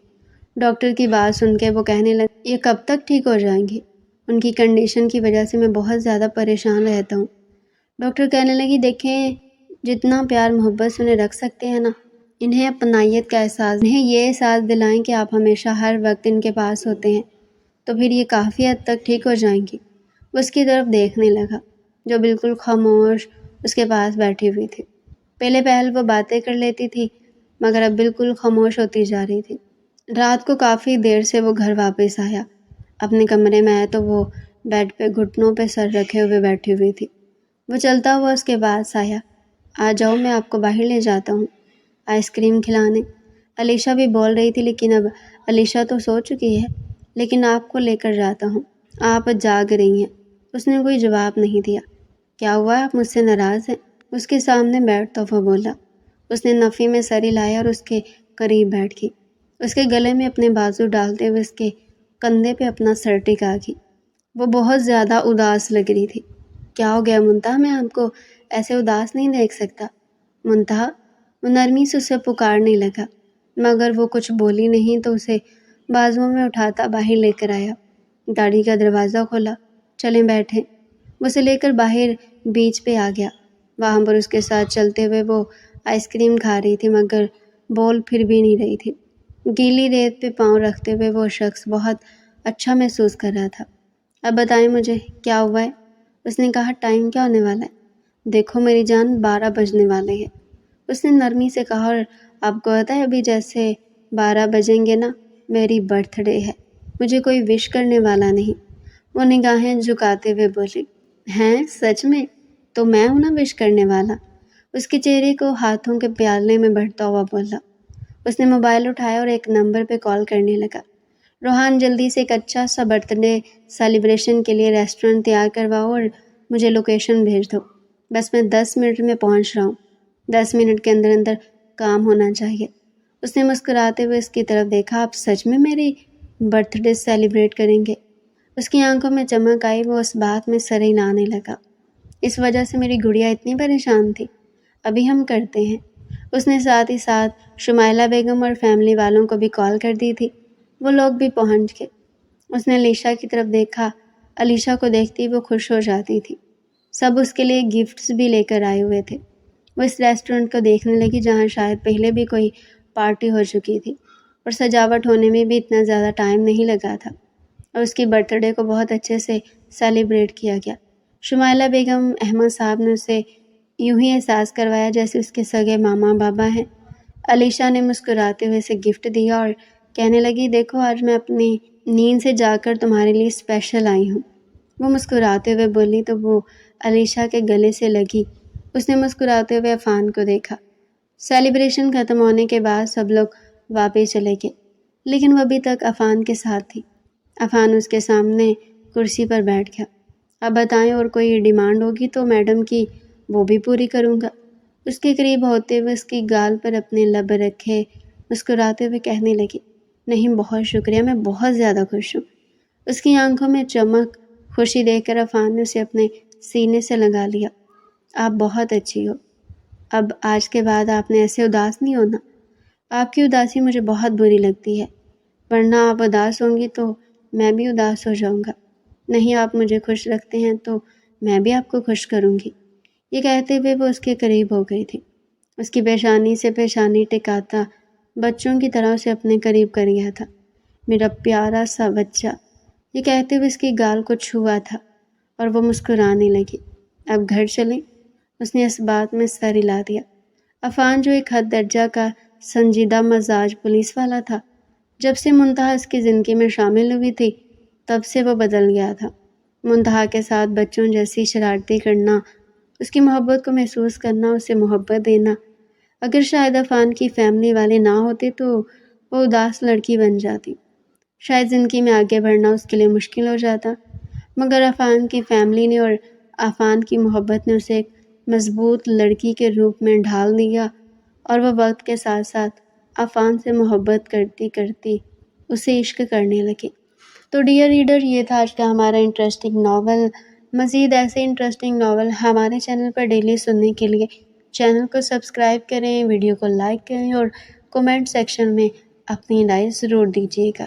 ڈاکٹر کی بات سن کے وہ کہنے لگی یہ کب تک ٹھیک ہو جائیں گی؟ ان کی کنڈیشن کی وجہ سے میں بہت زیادہ پریشان رہتا ہوں۔ ڈاکٹر کہنے لگی دیکھیں جتنا پیار محبت سے انہیں رکھ سکتے ہیں نا، انہیں اپنائیت کا احساس، انہیں یہ احساس دلائیں کہ آپ ہمیشہ ہر وقت ان کے پاس ہوتے ہیں، تو پھر یہ کافی حد تک ٹھیک ہو جائیں گی۔ وہ اس کی طرف دیکھنے لگا جو بالکل خاموش اس کے پاس بیٹھی ہوئی تھی۔ پہلے پہل وہ باتیں کر لیتی تھی مگر اب بالکل خاموش ہوتی جا رہی تھی۔ رات کو کافی دیر سے وہ گھر واپس آیا۔ اپنے کمرے میں آیا تو وہ بیڈ پہ گھٹنوں پہ سر رکھے ہوئے بیٹھی ہوئی تھی۔ وہ چلتا ہوا اس کے پاس آیا۔ آ جاؤ میں آپ کو باہر لے جاتا ہوں آئس کریم کھلانے۔ علیشا بھی بول رہی تھی لیکن اب علیشا تو سو چکی ہے، لیکن آپ کو لے کر جاتا ہوں، آپ جاگ رہی ہیں۔ اس نے کوئی جواب نہیں دیا۔ کیا ہوا آپ مجھ سے ناراض ہیں؟ اس کے سامنے بیٹھ تو وہ بولا۔ اس نے نفی میں سر ہلایا اور اس کے قریب بیٹھ گئی۔ اس کے گلے میں اپنے بازو ڈالتے ہوئے اس کے کندھے پہ اپنا سر ٹکا گئی۔ وہ بہت زیادہ اداس لگ رہی تھی۔ کیا ہو گیا منتہا، میں آپ کو ایسے اداس نہیں دیکھ سکتا۔ منتہا، وہ نرمی سے اسے پکارنے لگا مگر وہ کچھ بولی نہیں تو اسے بازوؤں میں اٹھاتا باہر لے کر آیا۔ گاڑی کا دروازہ کھولا۔ چلیں بیٹھیں۔ وہ اسے لے کر باہر بیچ پہ آ گیا۔ وہاں پر اس کے ساتھ چلتے ہوئے وہ آئس کریم کھا رہی تھی مگر بول پھر بھی نہیں رہی تھی۔ گیلی ریت پہ پاؤں رکھتے ہوئے وہ شخص بہت اچھا محسوس کر رہا تھا۔ اب بتائیں مجھے کیا ہوا ہے؟ اس نے کہا ٹائم کیا ہونے والا ہے؟ دیکھو میری جان 12 بجنے والے ہیں، اس نے نرمی سے کہا، اور آپ کو پتہ ہے ابھی جیسے 12 بجیں گے نا میری برتھ ڈے ہے، مجھے کوئی وش کرنے والا نہیں۔ وہ نگاہیں جھکاتے ہوئے بولی، ہیں سچ میں؟ تو میں ہوں نا وش کرنے والا؟ اس کے چہرے کو ہاتھوں کے پیالے میں بڑھتا ہوا بولا۔ اس نے موبائل اٹھایا اور ایک نمبر پہ کال کرنے لگا۔ روحان جلدی سے ایک اچھا سا برتھ ڈے سیلیبریشن کے لیے ریسٹورنٹ تیار کرواؤ اور مجھے لوکیشن بھیج دو، بس میں 10 منٹ میں پہنچ رہا ہوں، 10 منٹ کے اندر اندر کام ہونا چاہیے۔ اس نے مسکراتے ہوئے اس کی طرف دیکھا، آپ سچ میں میری برتھ ڈے سیلیبریٹ کریں گے؟ اس کی آنکھوں میں چمک آئی۔ وہ اس بات میں سر ہلانے لگا، اس وجہ سے میری گڑیا اتنی پریشان تھی، ابھی ہم کرتے ہیں۔ اس نے ساتھ ہی ساتھ شمائلہ بیگم اور فیملی والوں کو بھی کال کر دی تھی، وہ لوگ بھی پہنچ گئے۔ اس نے علیشا کی طرف دیکھا، علیشا کو دیکھتی وہ خوش ہو جاتی تھی، سب اس کے لیے گفٹس بھی لے کر آئے ہوئے تھے۔ وہ اس ریسٹورنٹ کو دیکھنے لگی جہاں شاید پہلے بھی کوئی پارٹی ہو چکی تھی اور سجاوٹ ہونے میں بھی اتنا زیادہ ٹائم نہیں لگا تھا، اور اس کی برتھ ڈے کو بہت اچھے سے سیلیبریٹ کیا گیا۔ شمائلہ بیگم احمد صاحب نے اسے یوں ہی احساس کروایا جیسے اس کے سگے ماما بابا ہیں۔ علیشا نے مسکراتے ہوئے اسے گفٹ دیا اور کہنے لگی دیکھو آج میں اپنی نیند سے جا کر تمہارے لیے اسپیشل آئی ہوں۔ وہ مسکراتے ہوئے بولی تو وہ علیشا کے گلے سے لگی۔ اس نے مسکراتے ہوئے عفان کو دیکھا۔ سیلیبریشن ختم ہونے کے بعد سب لوگ واپس چلے گئے لیکن وہ ابھی تک عفان کے ساتھ تھی۔ عفان اس کے سامنے کرسی پر بیٹھ گیا۔ اب بتائیں اور کوئی ڈیمانڈ ہوگی تو میڈم کی وہ بھی پوری کروں گا۔ اس کے قریب ہوتے ہوئے اس کی گال پر اپنے لب رکھے مسکراتے ہوئے کہنے لگی، نہیں بہت شکریہ، میں بہت زیادہ خوش ہوں۔ اس کی آنکھوں میں چمک خوشی دیکھ کر عفان نے اسے اپنے سینے سے لگا لیا۔ آپ بہت اچھی ہو، اب آج کے بعد آپ نے ایسے اداس نہیں ہونا۔ آپ کی اداسی مجھے بہت بری لگتی ہے، ورنہ آپ اداس ہوں گی تو میں بھی اداس ہو جاؤں گا۔ نہیں آپ مجھے خوش رکھتے ہیں تو میں بھی آپ کو خوش کروں گی۔ یہ کہتے ہوئے وہ اس کے قریب ہو گئی تھی، اس کی پیشانی سے پیشانی ٹکاتا بچوں کی طرح اسے اپنے قریب کر گیا تھا۔ میرا پیارا سا بچہ، یہ کہتے ہوئے اس کی گال کو چھوا تھا اور وہ مسکرانے لگی۔ اب گھر چلیں؟ اس نے اس بات میں سر ہلا دیا۔ عفان جو ایک حد درجہ کا سنجیدہ مزاج پولیس والا تھا، جب سے منتہا اس کی زندگی میں شامل ہوئی تھی تب سے وہ بدل گیا تھا۔ منتہا کے ساتھ بچوں جیسی شرارتیں کرنا، اس کی محبت کو محسوس کرنا، اسے محبت دینا۔ اگر شاید عفان کی فیملی والے نہ ہوتے تو وہ اداس لڑکی بن جاتی، شاید زندگی میں آگے بڑھنا اس کے لیے مشکل ہو جاتا۔ مگر عفان کی فیملی نے اور عفان کی محبت نے اسے ایک مضبوط لڑکی کے روپ میں ڈھال دیا، اور وہ وقت کے ساتھ ساتھ عفان سے محبت کرتی کرتی اسے عشق کرنے لگی۔ تو ڈیئر ریڈر، یہ تھا آج کا ہمارا انٹرسٹنگ ناول۔ مزید ایسے انٹرسٹنگ ناول ہمارے چینل پر ڈیلی سننے کے لیے چینل کو سبسکرائب کریں، ویڈیو کو لائک کریں اور کومنٹ سیکشن میں اپنی رائے ضرور دیجیے گا۔